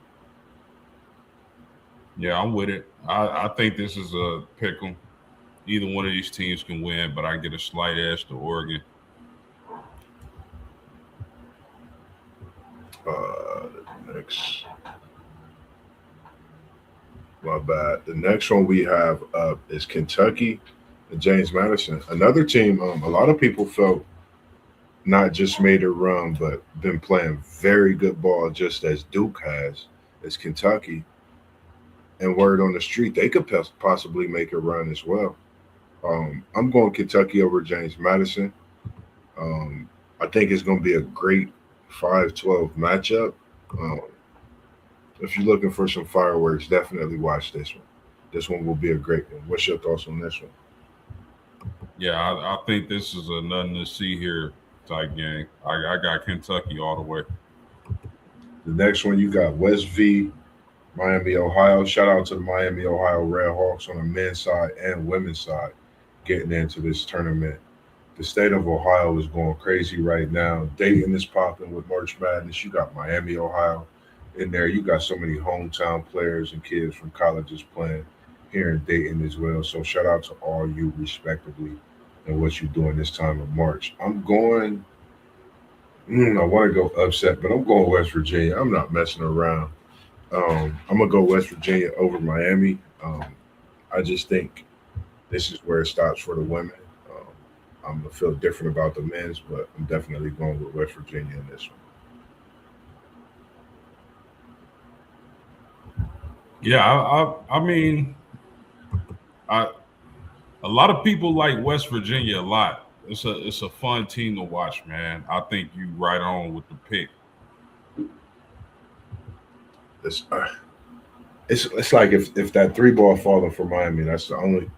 Yeah, I'm with it. I think this is a pick 'em. Either one of these teams can win, but I get a slight edge to Oregon. Uh, Next, My bad. The next one we have up is Kentucky and James Madison. Another team. A lot of people felt not just made a run, but been playing very good ball, just as Duke has, as Kentucky. And word on the street, they could possibly make a run as well. I'm going Kentucky over James Madison. Um, I think it's going to be a great 5-12 matchup. Um, if you're looking for some fireworks, definitely watch this one. This one will be a great one. What's your thoughts on this one? Yeah, I think this is a nothing to see here type game. I got Kentucky all the way. The next one, you got West V, Miami, Ohio. Shout out to the Miami, Ohio Redhawks on the men's side and women's side getting into this tournament. The state of Ohio is going crazy right now. Dayton is popping with March Madness. You got Miami, Ohio in there. You got so many hometown players and kids from colleges playing here in Dayton as well. So shout out to all you respectively and what you're doing this time of March. I'm going, I want to go upset, but I'm going West Virginia. I'm not messing around. I'm going to go West Virginia over Miami. I just think this is where it stops for the women. Um, I'm gonna feel different about the men's, but I'm definitely going with West Virginia in this one. Yeah, I mean, I a lot of people like West Virginia a lot. It's a fun team to watch, man. I think you right on with the pick. It's it's like if that three ball falling for Miami, that's the only.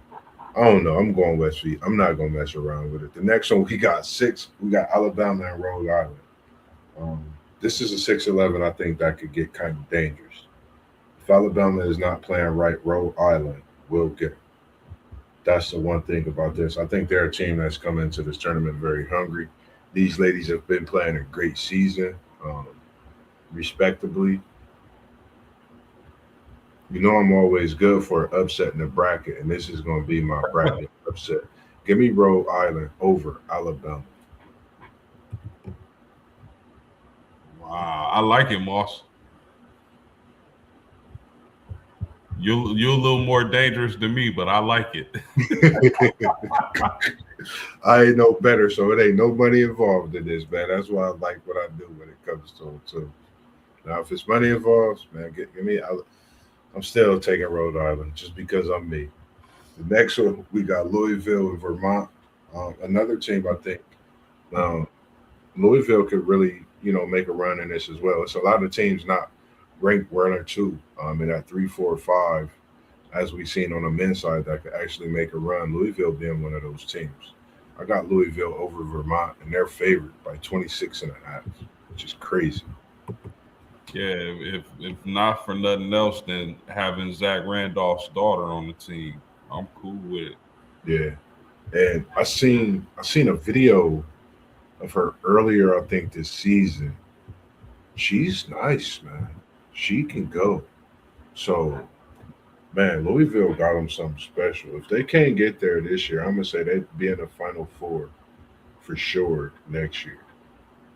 I don't know. I'm going West V. I'm not gonna mess around with it. The next one we got six. We got Alabama and Rhode Island. Um, this is a 6-11. I think that could get kind of dangerous. If Alabama is not playing right, Rhode Island will get. That's the one thing about this. I think they're a team that's come into this tournament very hungry. These ladies have been playing a great season, respectably. You know, I'm always good for upsetting the bracket, and this is going to be my bracket upset. Give me Rhode Island over Alabama. Wow, I like it, Moss. You're a little more dangerous than me, but I like it. I ain't no better, so it ain't no money involved in this, man. That's why I like what I do when it comes to it, too. Now, if it's money involved, man, give me. I'm still taking Rhode Island just because I'm me. The next one, we got Louisville and Vermont. Another team, I think. Um, Louisville could really, make a run in this as well. It's a lot of teams not ranked one or two in that 3, 4, 5, as we've seen on the men's side that could actually make a run. Louisville being one of those teams. I got Louisville over Vermont, and they're favored by 26 and a half, which is crazy. Yeah, if not for nothing else, then having Zach Randolph's daughter on the team, I'm cool with it. Yeah, and I seen a video of her earlier. I think this season. She's nice, man. She can go. So, man, Louisville got them something special. If they can't get there this year, I'm gonna say they'd be in the Final Four for sure next year.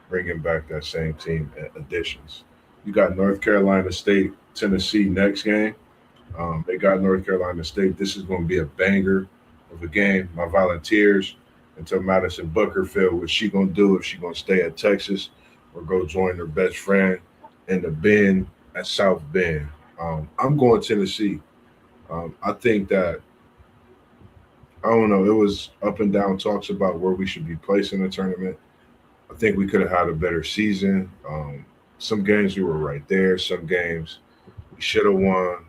Bringing back that same team additions. You got North Carolina State, Tennessee next game. They got North Carolina State. This is going to be a banger of a game. My Volunteers until Madison Booker feel what she going to do if she going to stay at Texas or go join her best friend in the Bend at South Bend. I'm going Tennessee. I think that I don't know. It was up and down talks about where we should be placed in the tournament. I think we could have had a better season. Some games we were right there. Some games we should have won.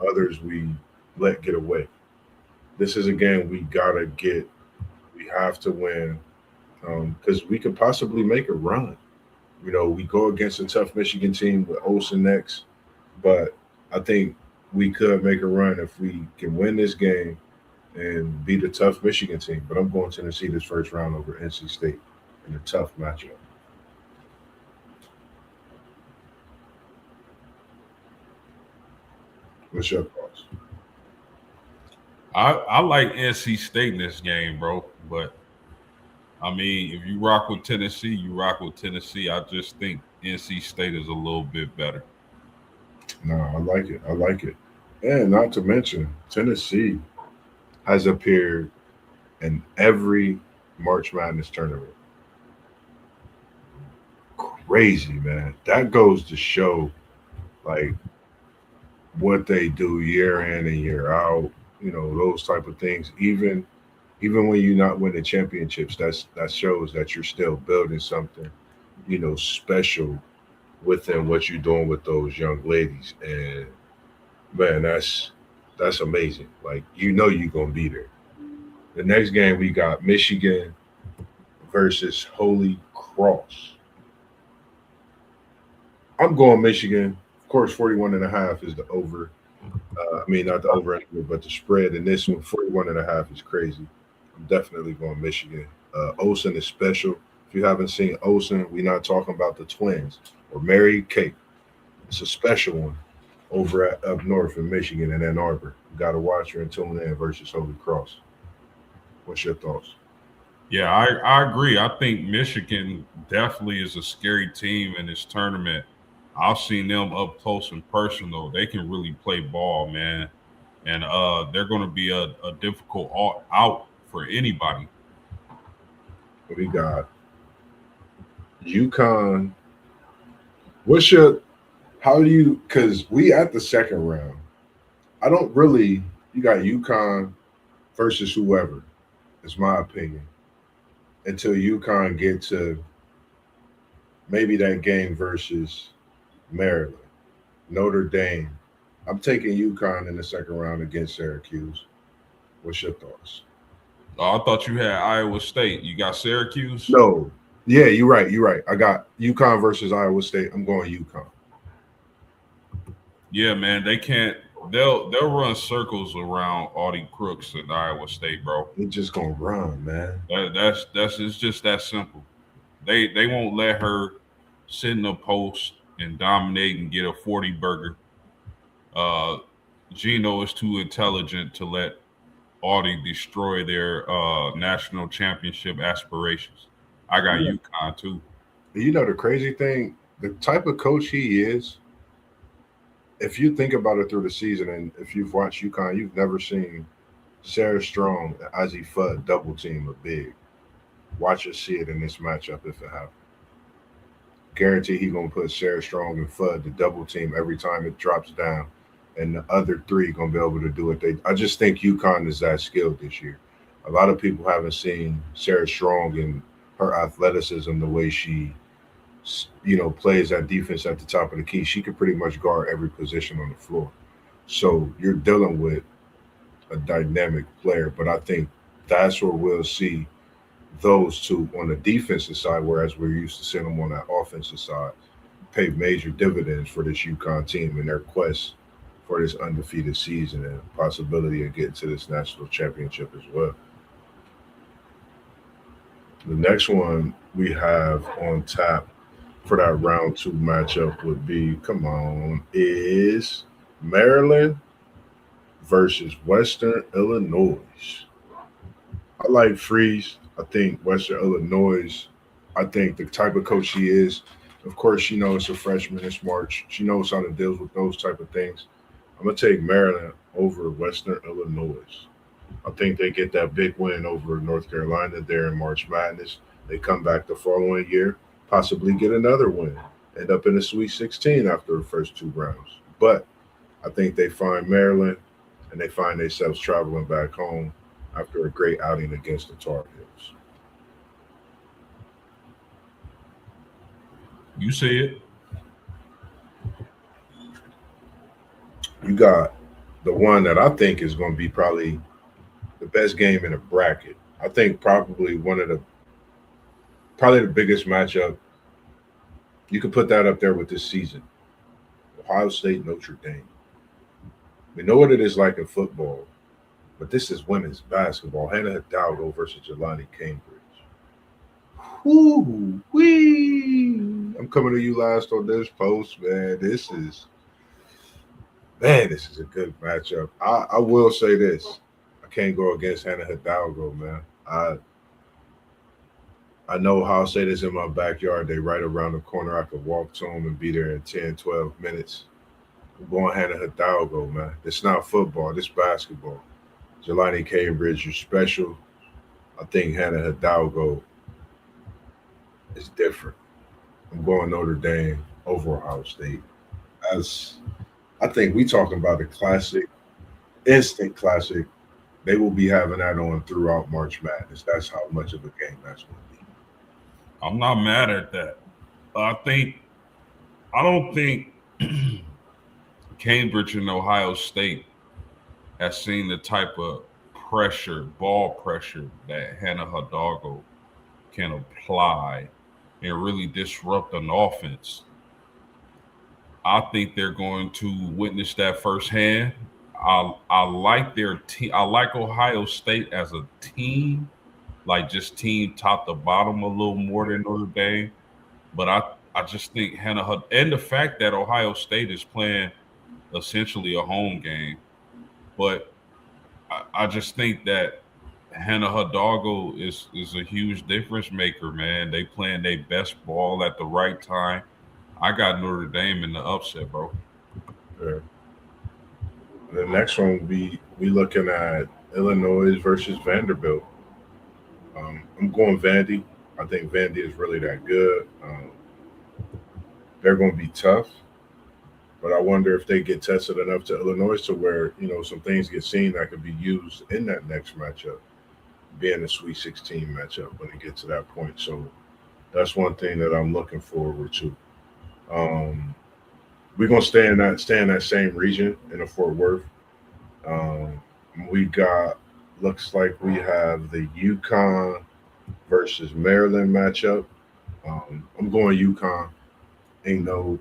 Others we let get away. This is a game we gotta get. We have to win because we could possibly make a run. We go against a tough Michigan team with Olsen next, but I think we could make a run if we can win this game and beat a tough Michigan team. But I'm going to Tennessee this first round over NC State in a tough matchup. What's your thoughts? I like NC State in this game, bro. But I mean, if you rock with Tennessee, you rock with Tennessee. I just think NC State is a little bit better. No, I like it. I like it. And not to mention, Tennessee has appeared in every March Madness tournament. Crazy, man. That goes to show like what they do year in and year out. You know, those type of things. Even when you're not winning championships, that shows that you're still building something, special within what you're doing with those young ladies. And man, that's amazing. Like you're gonna be there. The next game we got Michigan versus Holy Cross. I'm going Michigan. Of course, 41.5 is the over. I mean, not the over, but the spread in this one, 41.5 is crazy. I'm definitely going Michigan. Olsen is special. If you haven't seen Olsen, we're not talking about the twins or Mary Kate. It's a special one over at up north in Michigan and Ann Arbor. You got to watch her and tune in versus Holy Cross. What's your thoughts? Yeah, I agree. I think Michigan definitely is a scary team in this tournament. I've seen them up close and personal. They can really play ball, man. And they're going to be a difficult out for anybody. We got UConn. What's your how do you because we at the second round. I don't really you got UConn versus whoever, is my opinion. Until UConn get to maybe that game versus Maryland. Notre Dame. I'm taking UConn in the second round against Syracuse. What's your thoughts? I thought you had Iowa State. You got Syracuse? No. Yeah, you're right. You're right. I got UConn versus Iowa State. I'm going UConn. Yeah, man. They can't. They'll run circles around all the crooks at Iowa State, bro. They're just gonna run, man. That's it's just that simple. They won't let her sit in the post and dominate and get a 40 burger. Uh, Gino is too intelligent to let Audi destroy their national championship aspirations. I got Yeah. UConn too. The crazy thing, the type of coach he is, if you think about it through the season and if you've watched UConn, you've never seen Sarah Strong and Ozzie Fudd double team a big. Watch us see it in this matchup if it happens. Guarantee he gonna put Sarah Strong and Fudd to double team every time it drops down, and the other three gonna be able to do it. I just think UConn is that skilled this year. A lot of people haven't seen Sarah Strong and her athleticism the way she, plays that defense at the top of the key. She can pretty much guard every position on the floor. So you're dealing with a dynamic player, but I think that's where we'll see those two on the defensive side, whereas we're used to seeing them on that offensive side, pay major dividends for this UConn team in their quest for this undefeated season and possibility of getting to this national championship as well. The next one we have on tap for that round two matchup would be, come on, is Maryland versus Western Illinois. I like Freeze. I think Western Illinois, I think the type of coach she is, of course, she knows it's a freshman, it's March. She knows how to deal with those type of things. I'm going to take Maryland over Western Illinois. I think they get that big win over North Carolina there in March Madness. They come back the following year, possibly get another win, end up in the Sweet 16 after the first two rounds. But I think they find Maryland and they find themselves traveling back home after a great outing against the Tar Heels. You see it. You got the one that I think is going to be probably the best game in a bracket. I think probably probably the biggest matchup. You could put that up there with this season. Ohio State, Notre Dame. We know what it is like in football, but this is women's basketball. Hannah Hidalgo versus Jelani Cambridge. Whoo wee! I'm coming to you last on this post, man. This is a good matchup. I will say this: I can't go against Hannah Hidalgo, man. I know Ohio State is in my backyard. They right around the corner. I could walk to them and be there in 10, 12 minutes. I'm going Hannah Hidalgo, man. It's not football. This basketball. Jelani Cambridge is special. I think Hannah Hidalgo is different. I'm going Notre Dame over Ohio State. As I think we talking about a classic, instant classic. They will be having that on throughout March Madness. That's how much of a game that's going to be. I'm not mad at that. I think I don't think Cambridge and Ohio State has seen the type of pressure, ball pressure that Hannah Hidalgo can apply and really disrupt an offense. I think they're going to witness that firsthand. I like their team. I like Ohio State as a team, like just team top to bottom a little more than Notre Dame. But I just think and the fact that Ohio State is playing essentially a home game, but I just think that Hannah Hidalgo is a huge difference maker, man. They playing their best ball at the right time. I got Notre Dame in the upset, bro. Yeah. The next one we looking at Illinois versus Vanderbilt. I'm going Vandy. I think Vandy is really that good. They're going to be tough, but I wonder if they get tested enough to Illinois to where some things get seen that could be used in that next matchup, being a Sweet 16 matchup when it gets to that point. So that's one thing that I'm looking forward to. Um, we're gonna stay in that same region in the Fort Worth. Um, we got looks like we have the Yukon versus Maryland matchup. I'm going Yukon. Ain't no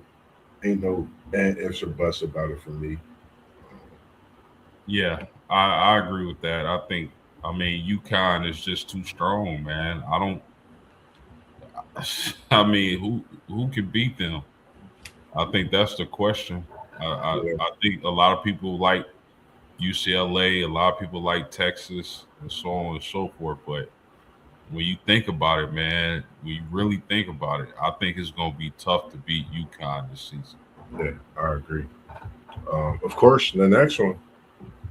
ifs or buts about it for me. Yeah, I agree with that. I mean, UConn is just too strong, man. I don't. I mean, who can beat them? I think that's the question. Yeah, I think a lot of people like UCLA, a lot of people like Texas, and so on and so forth. But when you think about it, man, when you really think about it, I think it's going to be tough to beat UConn this season. yeah, I agree. Of course, the next one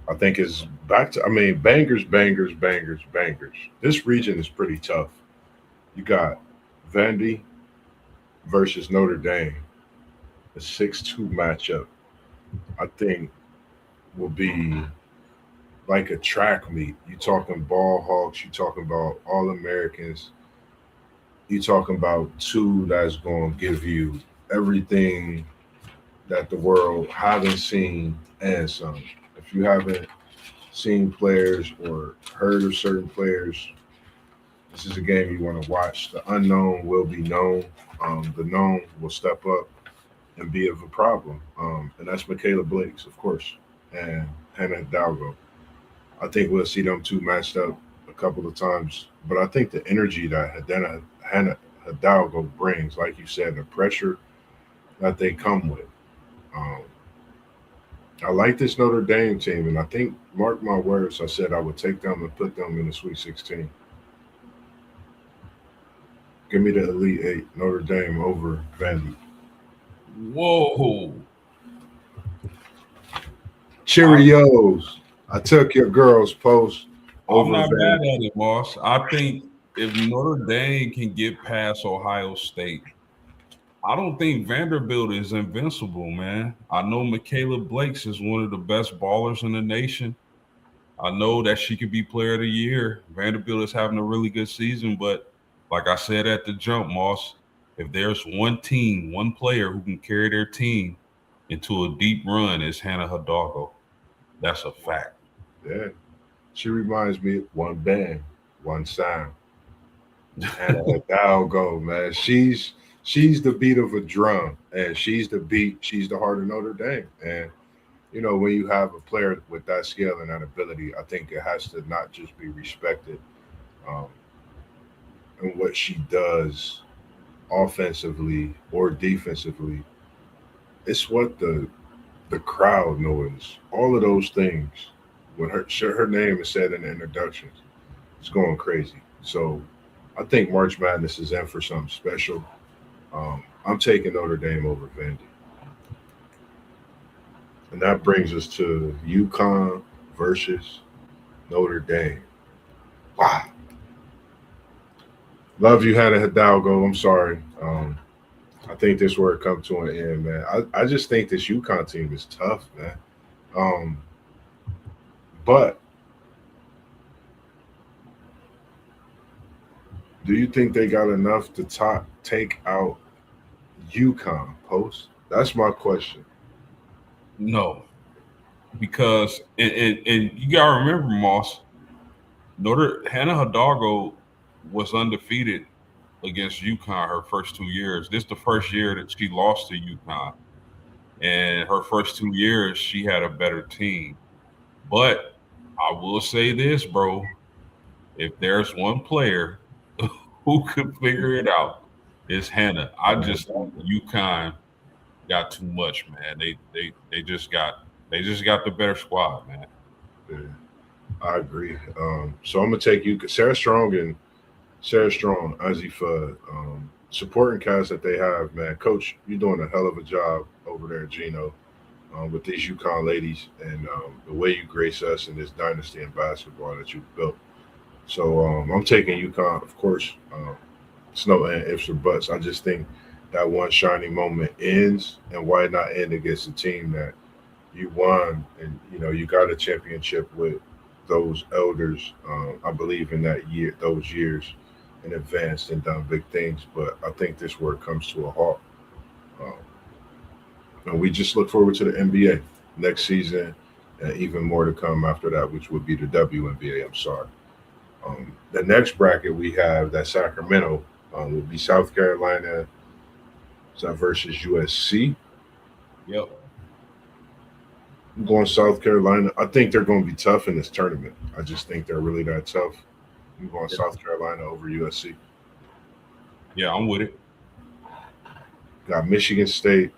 I think is back to. I mean, bangers, bangers, bangers, bangers. This region is pretty tough. You got Vandy versus Notre Dame, a 6-2 matchup. I think will be like a track meet. You talking ball hawks, you talking about all Americans, you talking about two that's going to give you everything that the world haven't seen and some. If you haven't seen players or heard of certain players, this is a game you want to watch. The unknown will be known. The known will step up and be of a problem. And that's Michaela Blakes, of course, and Hannah Hidalgo. I think we'll see them two matched up a couple of times. But I think the energy that Hannah Hidalgo brings, like you said, the pressure that they come with. Um, I like this Notre Dame team, and I think, mark my words, I said I would take them and put them in the Sweet 16. Give me the Elite Eight, Notre Dame over Vandy. Whoa! I, Cheerios. I took your girl's post I'm over not mad Vandy. at it, Moss. I think if Notre Dame can get past Ohio State, I don't think Vanderbilt is invincible, man. I know Michaela Blakes is one of the best ballers in the nation. I know that she could be player of the year. Vanderbilt is having a really good season, but like I said at the jump, Moss, if there's one team, one player who can carry their team into a deep run, it's Hannah Hidalgo. That's a fact. Yeah. She reminds me of one band, one sound. Hannah Hidalgo, man. She's the beat of a drum, and she's the heart of Notre Dame. And when you have a player with that skill and that ability, I think it has to not just be respected um, in what she does offensively or defensively. It's what the crowd noise, all of those things. When her name is said in the introductions, it's going crazy. So I think March Madness is in for something special. I'm taking Notre Dame over Vandy. And that brings us to UConn versus Notre Dame. Wow. Love you, Hannah Hidalgo. I'm sorry. I think this where it come to an end, man. I just think this UConn team is tough, man. Um, but do you think they got enough to take out UConn post? That's my question. No, because and you gotta remember, Moss, Notre Hannah Hidalgo was undefeated against UConn her first 2 years. This is the first year that she lost to UConn. And her first 2 years, she had a better team. But I will say this, bro. If there's one player who could figure it out, it's Hannah. I just think UConn got too much, man. They just got the better squad, man. Yeah, I agree. So I'm gonna take you, Sarah Strong, Ozzy Fudd, supporting cast that they have, man. Coach, you're doing a hell of a job over there, Gino, with these UConn ladies and the way you grace us in this dynasty in basketball that you've built. So I'm taking UConn, of course. It's no ifs or buts. I just think that one shining moment ends, and why not end against a team that you won, and you got a championship with those elders. I believe in that year, those years, and advanced and done big things. But I think this where it comes to a halt. Um, and we just look forward to the NBA next season, and even more to come after that, which would be the WNBA. I'm sorry. The next bracket we have that Sacramento will be South Carolina versus USC. Yep. I'm going South Carolina. I think they're going to be tough in this tournament. I just think they're really that tough. I'm going Yeah. South Carolina over USC. Yeah, I'm with it. Got Michigan State,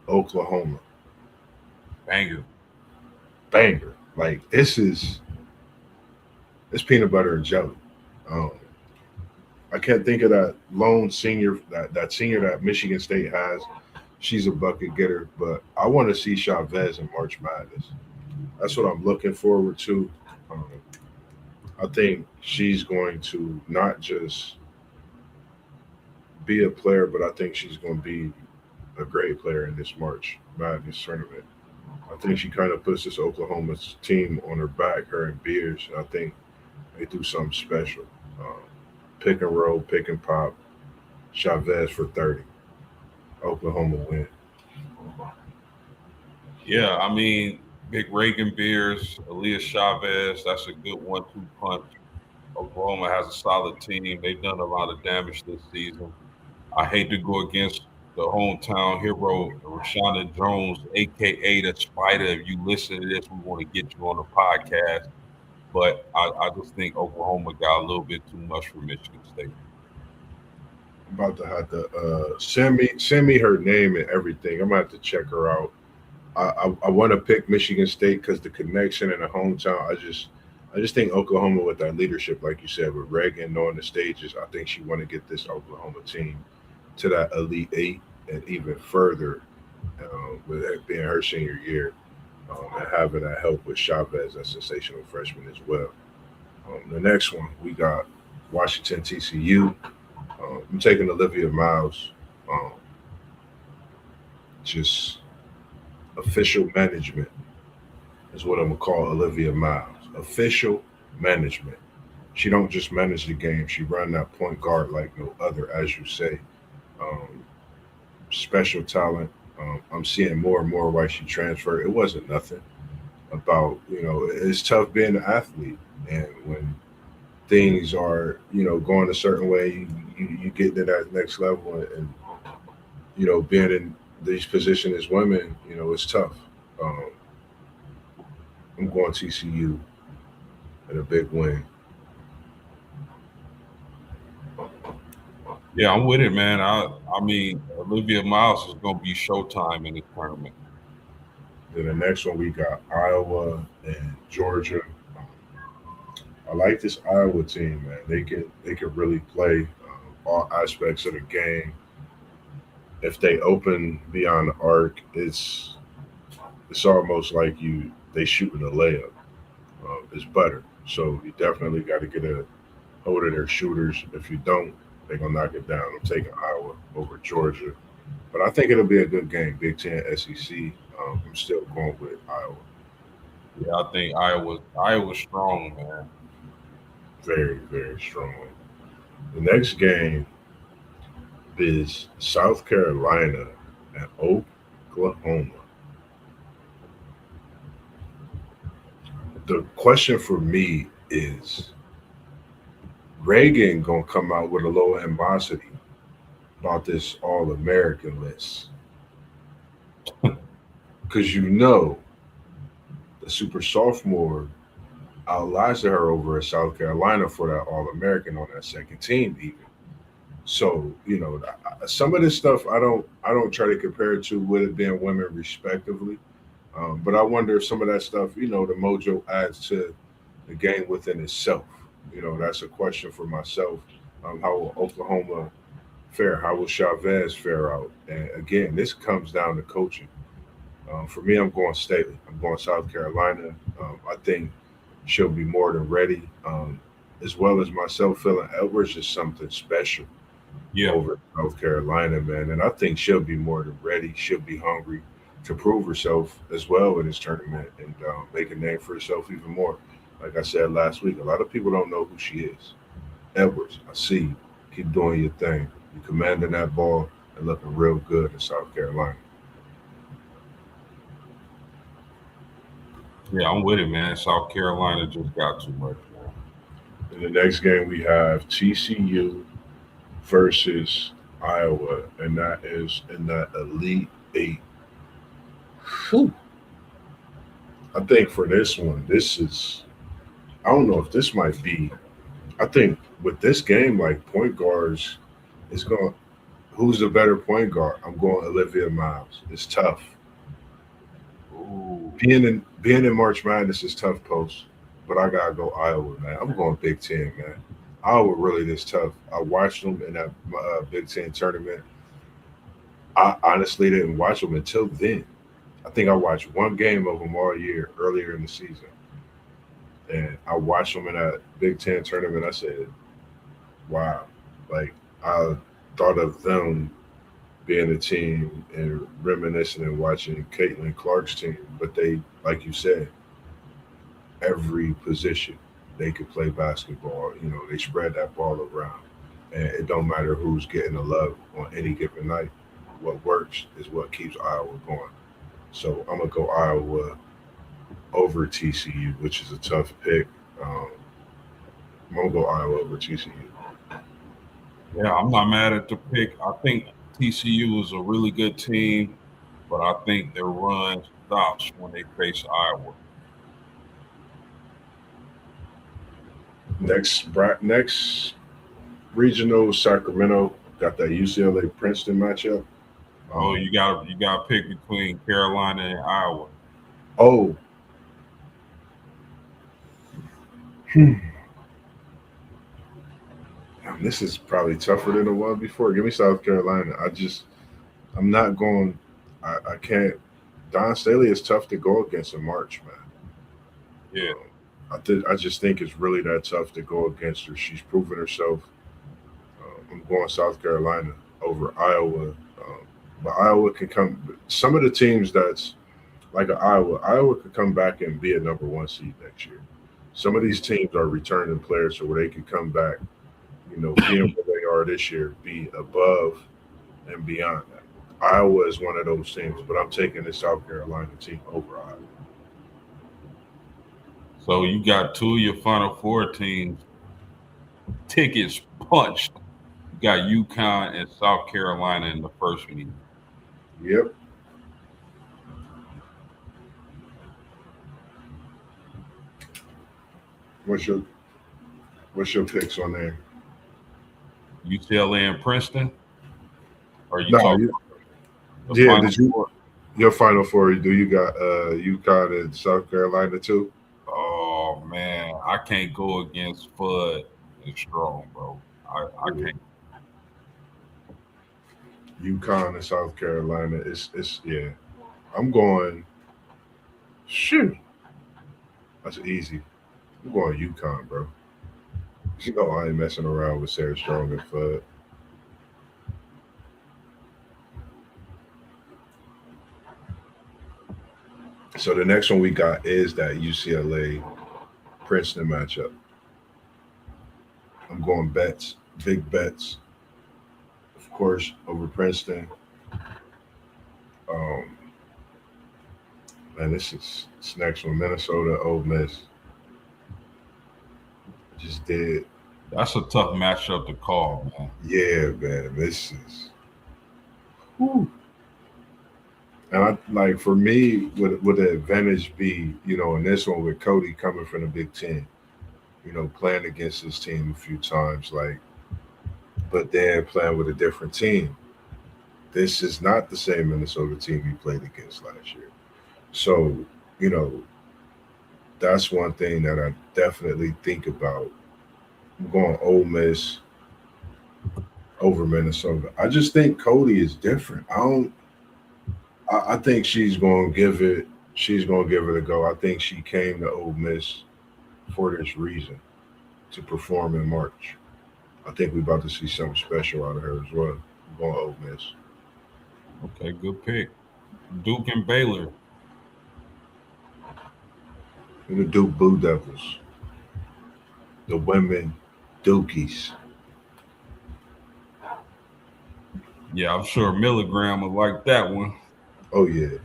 Oklahoma. Banger. Banger. Like this is it's peanut butter and jelly. Um, I can't think of that lone senior that senior that Michigan State has. She's a bucket getter, but I want to see Chavez in March Madness. That's what I'm looking forward to. Um, I think she's going to not just be a player, but I think she's going to be a great player in this March Madness tournament. I think she kind of puts this Oklahoma team on her back, her and Beers. I think they do something special. Um, Pick and roll, pick and pop, Chavez for 30. Oklahoma win. Yeah, I mean, Big Reagan Beers, Elias Chavez, that's a good 1-2 punch. Oklahoma has a solid team. They've done a lot of damage this season. I hate to go against the hometown hero, Rashonda Jones, aka the Spider. If you listen to this, we want to get you on the podcast. But I just think Oklahoma got a little bit too much for Michigan State. I'm about to have to send me her name and everything. I'm gonna have to check her out. I want to pick Michigan State because the connection and the hometown. I just think Oklahoma with that leadership, like you said, with Reagan knowing the stages. I think she want to get this Oklahoma team to that Elite Eight and even further with it being her senior year and having that help with Chavez, that sensational freshman as well. The next one we got Washington TCU. I'm taking Olivia Miles. Um, just official management is what I'm gonna call Olivia Miles. Official management. She don't just manage the game. She run that point guard like no other, as you say. Um, Special talent. I'm seeing more and more why she transferred. It wasn't nothing about it's tough being an athlete, and when things are going a certain way, you get to that next level, and being in these positions as women, it's tough. Um, I'm going TCU in a big win. Yeah, I'm with it, man. I mean, Olivia Miles is gonna be showtime in this tournament. Then the next one we got Iowa and Georgia. I like this Iowa team, man. They can really play all aspects of the game. If they open beyond the arc, it's almost like they shooting a layup. It's better. So you definitely got to get a hold of their shooters. If you don't, they're gonna knock it down. I'm taking Iowa over Georgia, but I think it'll be a good game. Big Ten, SEC. I'm still going with Iowa. Yeah, I think Iowa's strong, man. Very, very strong. The next game is South Carolina and Oklahoma. The question for me is Reagan gonna come out with a low animosity about this All American list because the super sophomore outlasted her over at South Carolina for that All American on that second team even. So some of this stuff I don't try to compare it to with it being women respectively. But I wonder if some of that stuff, the mojo adds to the game within itself. That's a question for myself. How will Oklahoma fare? How will Chavez fare out? And again, this comes down to coaching. For me, I'm going Staley. I'm going South Carolina. I think she'll be more than ready, as well as myself feeling Edwards is something special Yeah, over South Carolina, man. And I think she'll be more than ready. She'll be hungry to prove herself as well in this tournament and make a name for herself even more. Like I said last week, a lot of people don't know who she is. Edwards, I see you. Keep doing your thing. You're commanding that ball and looking real good in South Carolina. yeah, I'm with it, man. South Carolina just got too much, man. In the next game, we have TCU versus Iowa, and that is in that Elite Eight. Whew. I think for this one, I don't know if this might be. I think with this game, like point guards, it's going. Who's the better point guard? I'm going Olivia Miles. It's tough. Ooh, Being in March Madness is tough, post. But I gotta go Iowa, man. I'm going Big Ten, man. Iowa really this tough. I watched them in that Big Ten tournament. I honestly didn't watch them until then. I think I watched one game of them all year earlier in the season, and I watched them in that Big Ten tournament. I said, "Wow!" Like I thought of them being a team and reminiscing and watching Caitlin Clark's team, but they, like you said, every position they could play basketball. They spread that ball around, and it don't matter who's getting the love on any given night. What works is what keeps Iowa going. So I'm gonna go Iowa over TCU, which is a tough pick. Um, I'm gonna go Iowa over TCU. yeah, I'm not mad at the pick. I think TCU is a really good team, but I think their run stops when they face Iowa. Next regional, Sacramento got that UCLA Princeton matchup. Oh, Um, you got to pick between Carolina and Iowa. oh, hmm, this is probably tougher than the one before. Give me South Carolina. I'm not going. I can't. Don Staley is tough to go against in March, man. Yeah, I just think it's really that tough to go against her. She's proven herself. I'm going South Carolina over Iowa, but Iowa can come. Some of the teams that's like Iowa could come back and be a number one seed next year. Some of these teams are returning players, so where they can come back, being where they are this year, be above and beyond that. Iowa is one of those teams, but I'm taking the South Carolina team over Iowa. so you got two of your Final Four teams tickets punched. You got UConn and South Carolina in the first meeting. Yep. What's your picks on there? UCLA and Princeton. Or you No, talking the yeah. Final Did you Four? your Final Four? Do you got UConn and South Carolina too? Oh man, I can't go against Fudd and Strong, bro. I can't. UConn and South Carolina. It's yeah. I'm going. Shoot, that's easy. I'm going UConn, bro. You know I ain't messing around with Sarah Strong and Fudd. So the next one we got is that UCLA Princeton matchup. I'm going bets, big bets, of course, over Princeton. Um, and this next one, Minnesota, Ole Miss, just did. That's a tough matchup to call, man. Yeah, man, this is. Whew. And I like for me, would the advantage be, in this one with Cody coming from the Big Ten, playing against his team a few times, like, but then playing with a different team. This is not the same Minnesota team he played against last year. So, you know, that's one thing that I definitely think about. I'm going Ole Miss over Minnesota. I just think Cody is different. I don't. I think she's going to give it. She's going to give it a go. I think she came to Ole Miss for this reason to perform in March. I think we're about to see something special out of her as well. I'm going Ole Miss. Okay, good pick. Duke and Baylor. And the Duke Blue Devils, the women Dukies. Yeah, I'm sure Milligram would like that one. Oh yeah,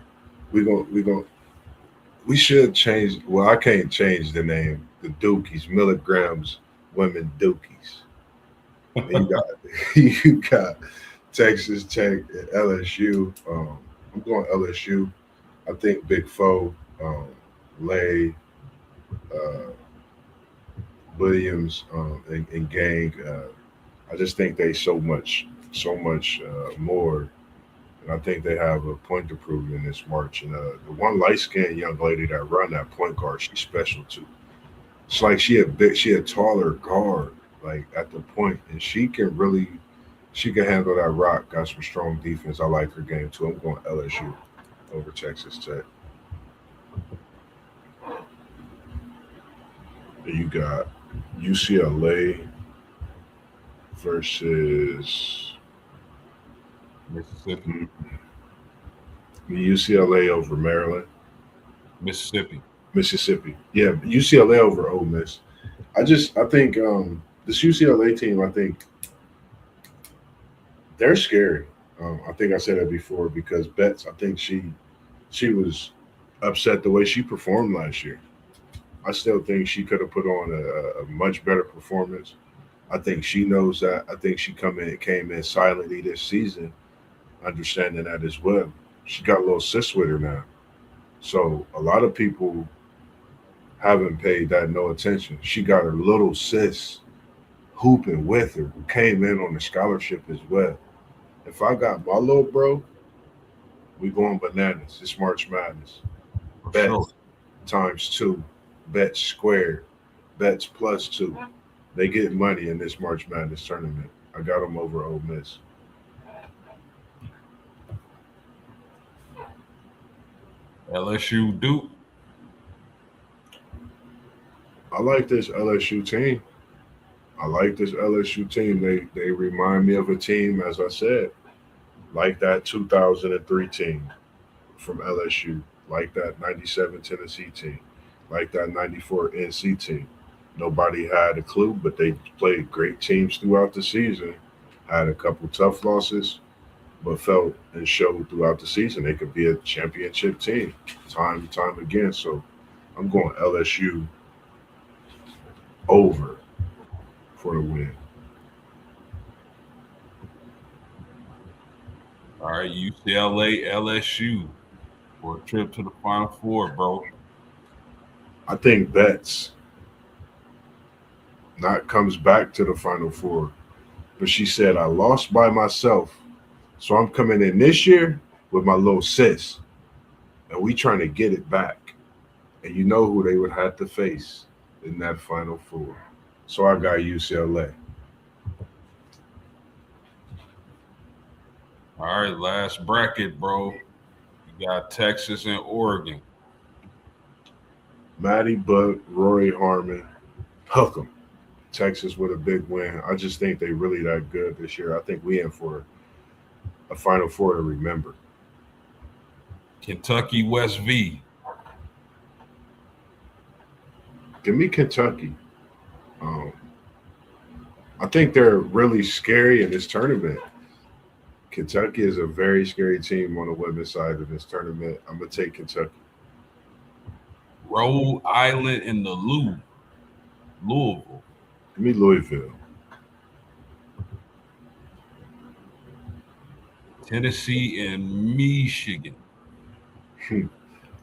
we should change. Well, I can't change the name. The Dukies, Milligrams, women Dukies. And you got you got Texas Tech and LSU. I'm going LSU. I think Big Foe, Lay, uh, Williams, and Gang. I just think they so much more. And I think they have a point to prove in this March. And the one light skinned young lady that run that point guard, she's special too. It's like she a taller guard, like at the point, and she can handle that rock. Got some strong defense. I like her game too. I'm going LSU over Texas Tech. And you got UCLA versus Mississippi. UCLA over Maryland, Mississippi. Mississippi. Yeah, UCLA over Ole Miss. I think this UCLA team. I think they're scary. I think I said that before because Betts. I think she was upset the way she performed last year. I still think she could have put on a much better performance. I think she knows that. I think she came in silently this season, understanding that as well. She got a little sis with her now. So a lot of people haven't paid that no attention. She got her little sis hooping with her who came in on a scholarship as well. If I got my little bro, we going bananas. It's March Madness. For sure. Bets times two, bets squared, bets plus two. They get money in this March Madness tournament. I got them over Ole Miss. LSU Duke. I like this LSU team. I like this LSU team. They remind me of a team, as I said, like that 2003 team from LSU, like that 97 Tennessee team, like that 94 NC team. Nobody had a clue, but they played great teams throughout the season. Had a couple tough losses, but felt and showed throughout the season they could be a championship team time and time again. So I'm going LSU over for the win. All right, UCLA, LSU for a trip to the Final Four, bro. I think Betts not comes back to the Final Four, but she said I lost by myself, so I'm coming in this year with my little sis, and we trying to get it back. And you know who they would have to face in that Final Four. So I got UCLA. All right, last bracket, bro. You got Texas and Oregon. Matty Buck, Rory Harmon, hook 'em. Texas with a big win. I just think they really that good this year. I think we in for a Final Four to remember. Kentucky West V. Give me Kentucky. Um, I think they're really scary in this tournament. Kentucky is a very scary team on the women's side of this tournament. I'm gonna take Kentucky. Rhode Island and the Louisville. Give me Louisville. Tennessee and Michigan.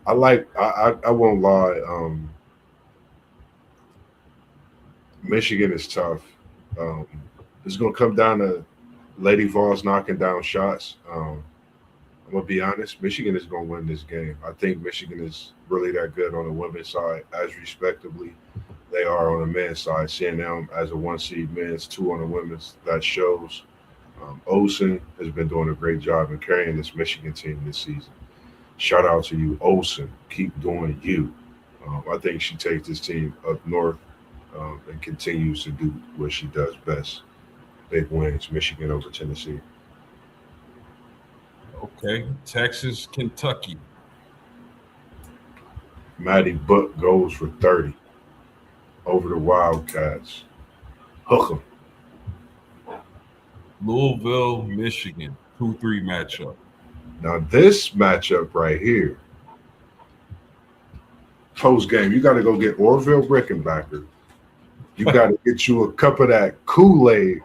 I won't lie. Michigan is tough. Um, it's gonna come down to Lady Vols knocking down shots. I'm gonna be honest. Michigan is gonna win this game. I think Michigan is really that good on the women's side, as respectably they are on the men's side. Seeing them as a one seed men's, two on the women's, that shows. Olsen has been doing a great job in carrying this Michigan team this season. Shout out to you, Olsen. Keep doing you. I think she takes this team up north and continues to do what she does best. Big wins, Michigan over Tennessee. Okay. Texas, Kentucky. Maddie Buck goes for 30 over the Wildcats. Hook 'em. Louisville, Michigan. 2-3 matchup. Now this matchup right here, post game, you got to go get Orville Rickenbacker. You got to get you a cup of that Kool-Aid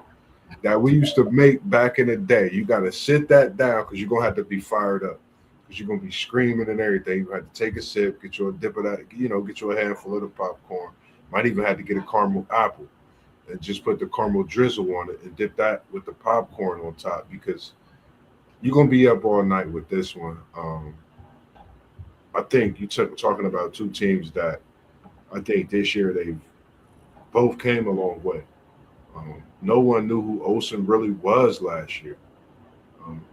that we used to make back in the day. You got to sit that down because you're gonna have to be fired up because you're gonna be screaming and everything. You have to take a sip, get you a dip of that, get you a handful of the popcorn. Might even have to get a caramel apple and just put the caramel drizzle on it and dip that with the popcorn on top because you're gonna be up all night with this one. I think you took talking about two teams that I think this year they've both came a long way. No one knew who Olsen really was last year.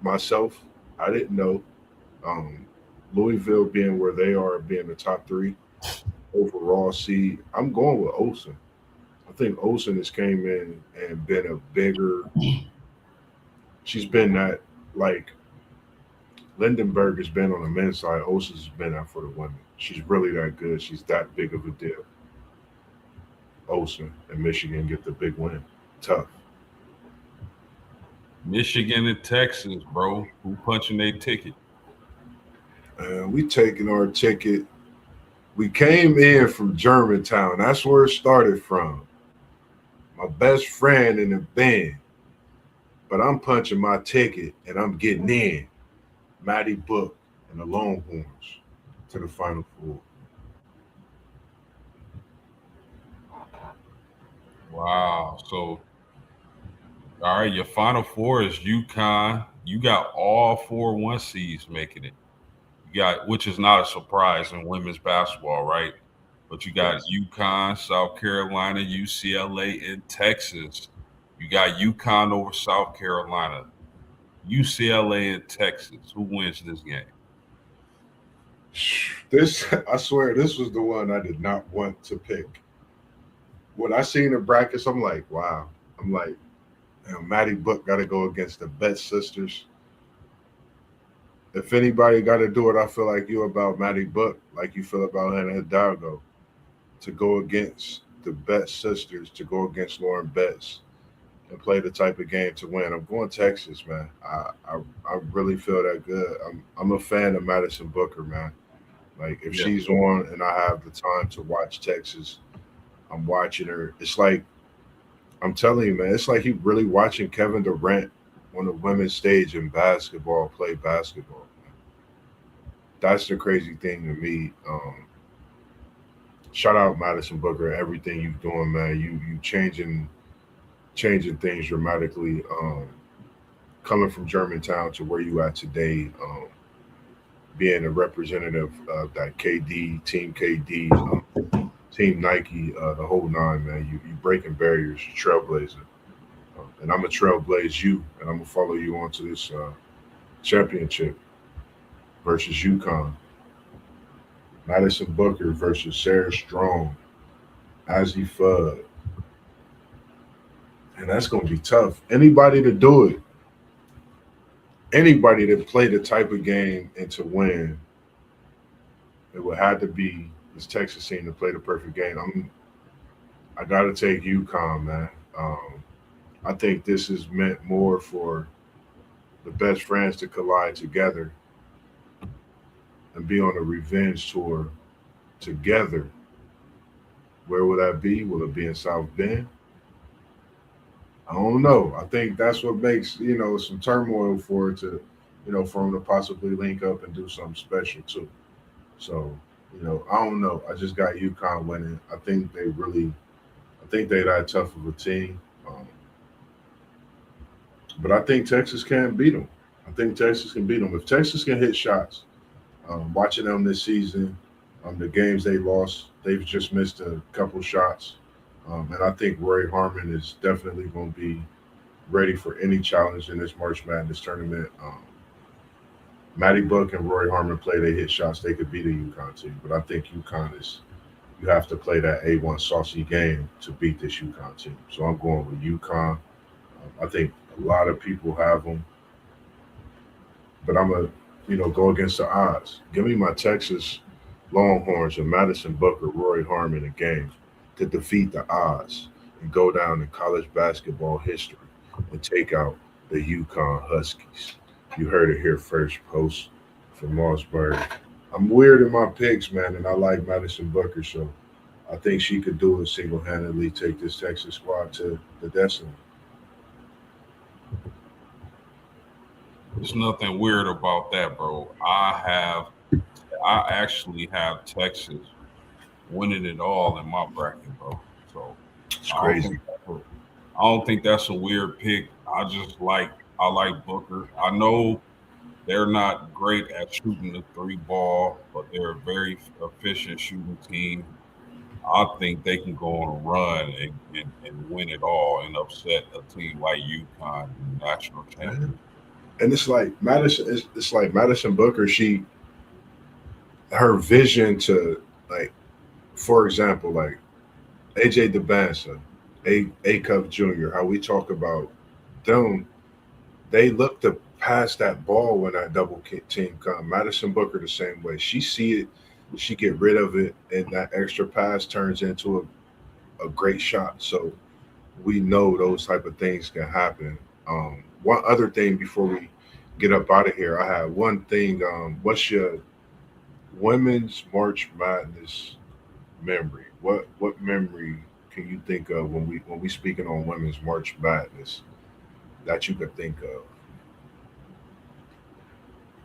Myself, I didn't know. Louisville being where they are, being the top three overall seed, I'm going with Olsen. I think Olsen has came in and been a bigger. She's been that like Lindenberg has been on the men's side. Olsen's been out for the women. She's really that good. She's that big of a deal. Olsen and Michigan get the big win. Tough. Michigan and Texas, bro. Who punching their ticket? We taking our ticket. We came in from Germantown. That's where it started from. My best friend in the band. But I'm punching my ticket and I'm getting in. Matty Book and the Longhorns to the Final Four. Wow. So, all right, your Final Four is UConn. You got all 4 one seeds making it. You got, which is not a surprise in women's basketball, right? But you got UConn, South Carolina, UCLA, and Texas. You got UConn over South Carolina, UCLA, and Texas. Who wins this game? This, I swear, this was the one I did not want to pick. When I seen the brackets, I'm like, wow. I'm like, Maddie Book got to go against the Betts sisters. If anybody got to do it, I feel like you about Maddie Book, like you feel about Hannah Hidalgo, to go against the Betts sisters, to go against Lauren Betts, and play the type of game to win. I'm going Texas, man. I really feel that good. I'm a fan of Madison Booker, man. Like if she's on and I have the time to watch Texas, I'm watching her. It's like I'm telling you, man. It's like you really watching Kevin Durant on the women's stage in basketball play basketball. That's the crazy thing to me. Shout out Madison Booker, everything you're doing, man. You changing things dramatically. Coming from Germantown to where you at today, being a representative of that KD team, KD team Nike, the whole nine, man. You breaking barriers, you trailblazer, and I'm a trailblaze you, and I'm gonna follow you on to this championship versus UConn. Madison Booker versus Sarah Strong, Azzy Fudd, and that's going to be tough. Anybody to do it, anybody to play the type of game and to win, it would have to be this Texas team to play the perfect game. I got to take UConn, man. I think this is meant more for the best friends to collide together and be on a revenge tour together. Where will that be? Will it be in South Bend? I don't know. I think that's what makes some turmoil for it to, for them to possibly link up and do something special too. So, I don't know. I just got UConn winning. I think they that tough of a team. But I think Texas can beat them. I think Texas can beat them if Texas can hit shots. Watching them this season, the games they lost, they've just missed a couple shots. And I think Roy Harmon is definitely going to be ready for any challenge in this March Madness tournament. Matty Buck and Roy Harmon play, they hit shots, they could beat a UConn team. But I think UConn is, you have to play that A1 saucy game to beat this UConn team. So I'm going with UConn. I think a lot of people have them, but I'm going to, go against the odds. Give me my Texas Longhorns and Madison Booker, Roy Harmon a game to defeat the odds and go down in college basketball history and take out the UConn Huskies. You heard it here first, post from Mossberg. I'm weird in my picks, man, and I like Madison Booker, so I think she could do it single-handedly, take this Texas squad to the destiny. There's nothing weird about that, bro. I actually have Texas winning it all in my bracket, bro. So It's I don't crazy. think I don't think that's a weird pick. I like Booker. I know they're not great at shooting the three ball, but they're a very efficient shooting team. I think they can go on a run and win it all and upset a team like UConn in the national Man. championship. And it's like Madison. It's like Madison Booker. Her vision to, like, for example, like AJ DeBansa, A Cup Jr. How we talk about them, they look to pass that ball when that team come. Madison Booker the same way. She see it, she get rid of it, and that extra pass turns into a great shot. So we know those type of things can happen. One other thing before we get up out of here, I have one thing. What's your women's March Madness memory? What memory can you think of when we speaking on women's March Madness that you could think of?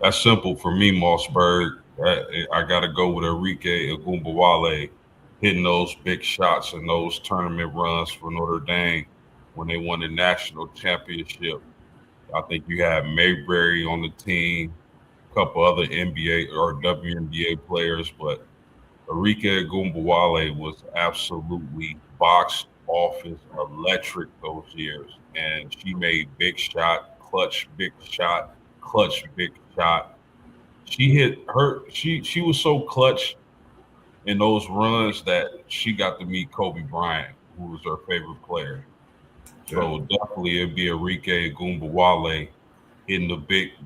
That's simple for me, Mossberg. I got to go with Enrique Agumbawale hitting those big shots and those tournament runs for Notre Dame when they won the national championship. I think you had Mayberry on the team, a couple other NBA or WNBA players, but Enrique Agumbawale was absolutely box office electric those years, and she made big shot, clutch, big shot. She hit her. She was so clutch in those runs that she got to meet Kobe Bryant, who was her favorite player. Yeah, So definitely it'd be Enrique Agumbawale hitting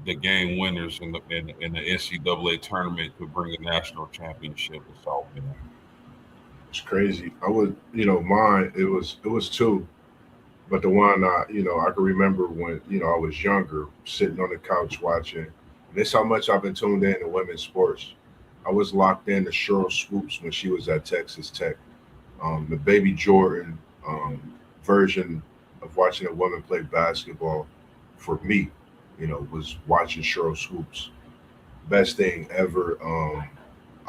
the game winners in the NCAA tournament to bring a national championship to South Bend. it's crazy. I would, mine. It was two, but the one I can remember when I was younger, sitting on the couch watching. And this how much I've been tuned in to women's sports. I was locked in to Cheryl Swoops when she was at Texas Tech. The Baby Jordan version of watching a woman play basketball for me, was watching Cheryl Swoops. Best thing ever.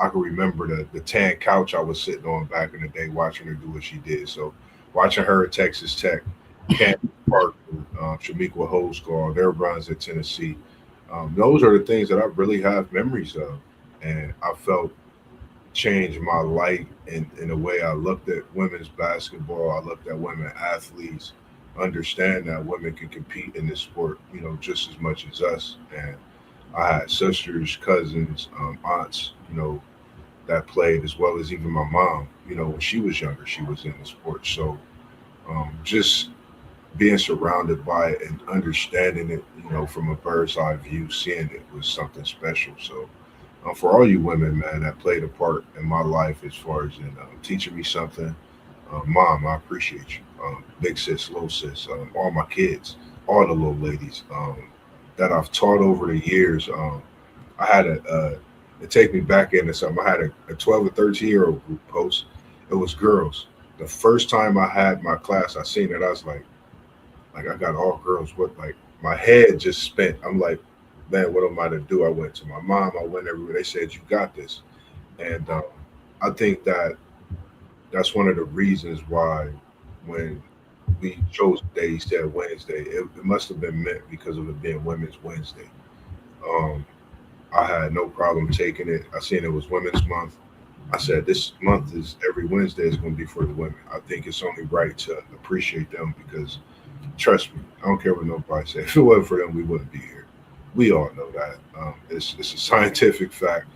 I can remember the tan couch I was sitting on back in the day watching her do what she did. So watching her at Texas Tech, Candy Park, Shamika Hoskall, their runs at Tennessee. Those are the things that I really have memories of. And I felt changed my light in the way I looked at women's basketball. I looked at women athletes, understand that women can compete in this sport, just as much as us. And I had sisters, cousins, aunts, that played, as well as even my mom. When she was younger, she was in the sport. So just being surrounded by it and understanding it, from a bird's eye view, seeing it was something special. So for all you women, man, that played a part in my life as far as in teaching me something, mom, I appreciate you. Big sis, little sis, all my kids, all the little ladies that I've taught over the years. I had it take me back into something. I had a 12 or 13-year-old group post. It was girls. The first time I had my class, I seen it. I was like I got all girls. What, like, my head just spent. I'm like, man, what am I to do? I went to my mom. I went everywhere. They said, you got this. And I think that's one of the reasons why when we chose the day, he said Wednesday, it must have been meant because of it being Women's Wednesday. Um, I had no problem taking it. I seen it was Women's Month. I said this month is every Wednesday is going to be for the women. I think it's only right to appreciate them because trust me, I don't care what nobody says. If it wasn't for them, we wouldn't be here. We all know that. It's a scientific fact.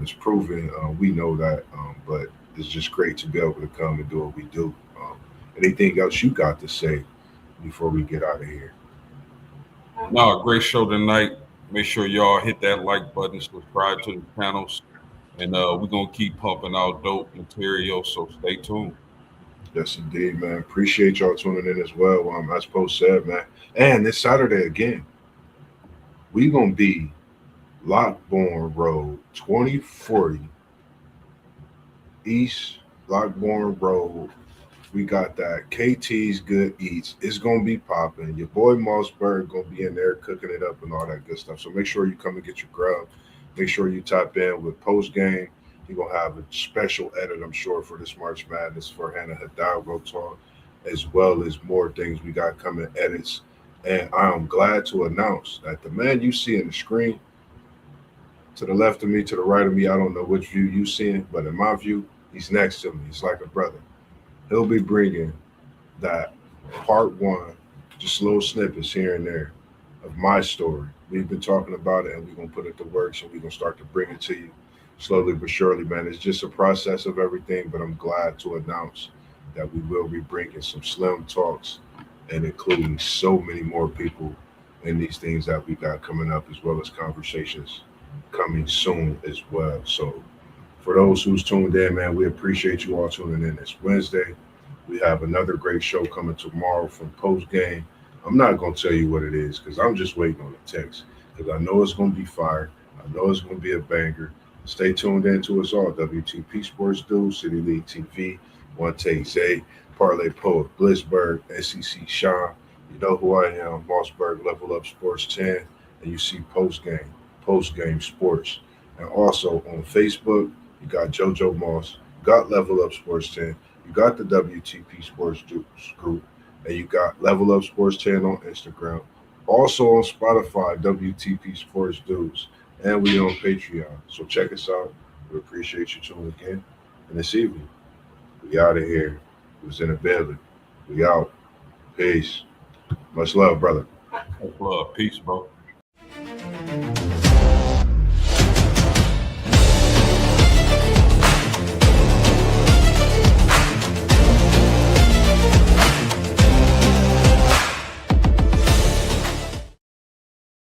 It's proven. We know that. But it's just great to be able to come and do what we do. Anything else you got to say before we get out of here? No, great show tonight. Make sure y'all hit that like button, subscribe to the channels, and we're gonna keep pumping out dope material. So stay tuned. Yes, indeed, man. Appreciate y'all tuning in as well. As Post said, man. And this Saturday again, we gonna be Lockbourne Road, 2040 East Lockbourne Road. We got that KT's Good Eats. It's gonna be popping. Your boy Mossberg gonna be in there cooking it up and all that good stuff. So make sure you come and get your grub. Make sure you tap in with post game. You're gonna have a special edit, I'm sure, for this March Madness for Hannah Hidalgo talk, as well as more things we got coming edits. And I am glad to announce that the man you see in the screen, to the left of me, to the right of me, I don't know which view you seeing, but in my view, he's next to me. He's like a brother. He'll be bringing that part one, just little snippets here and there of my story. We've been talking about it and we're going to put it to work. So we're going to start to bring it to you slowly but surely, man. It's just a process of everything, but I'm glad to announce that we will be bringing some slim talks and including so many more people in these things that we got coming up, as well as conversations coming soon as well. So for those who's tuned in, man, we appreciate you all tuning in this Wednesday. We have another great show coming tomorrow from Post Game. I'm not going to tell you what it is because I'm just waiting on the text because I know it's going to be fire. I know it's going to be a banger. Stay tuned in to us all. WTP Sports Dude, City League TV, One Take Zay, Parlay Poet, Blitzberg, SEC Sean. You know who I am, Mossberg, Level Up Sports 10, and you see Post Game Sports. And also on Facebook, you got JoJo Moss, you got Level Up Sports 10, you got the WTP Sports Dudes group, and you got Level Up Sports 10 on Instagram. Also on Spotify, WTP Sports Dudes, and we on Patreon. So check us out. We appreciate you tuning in. And this evening, we out of here. It was in a building. We out. Peace. Much love, brother. Much love. Peace, bro.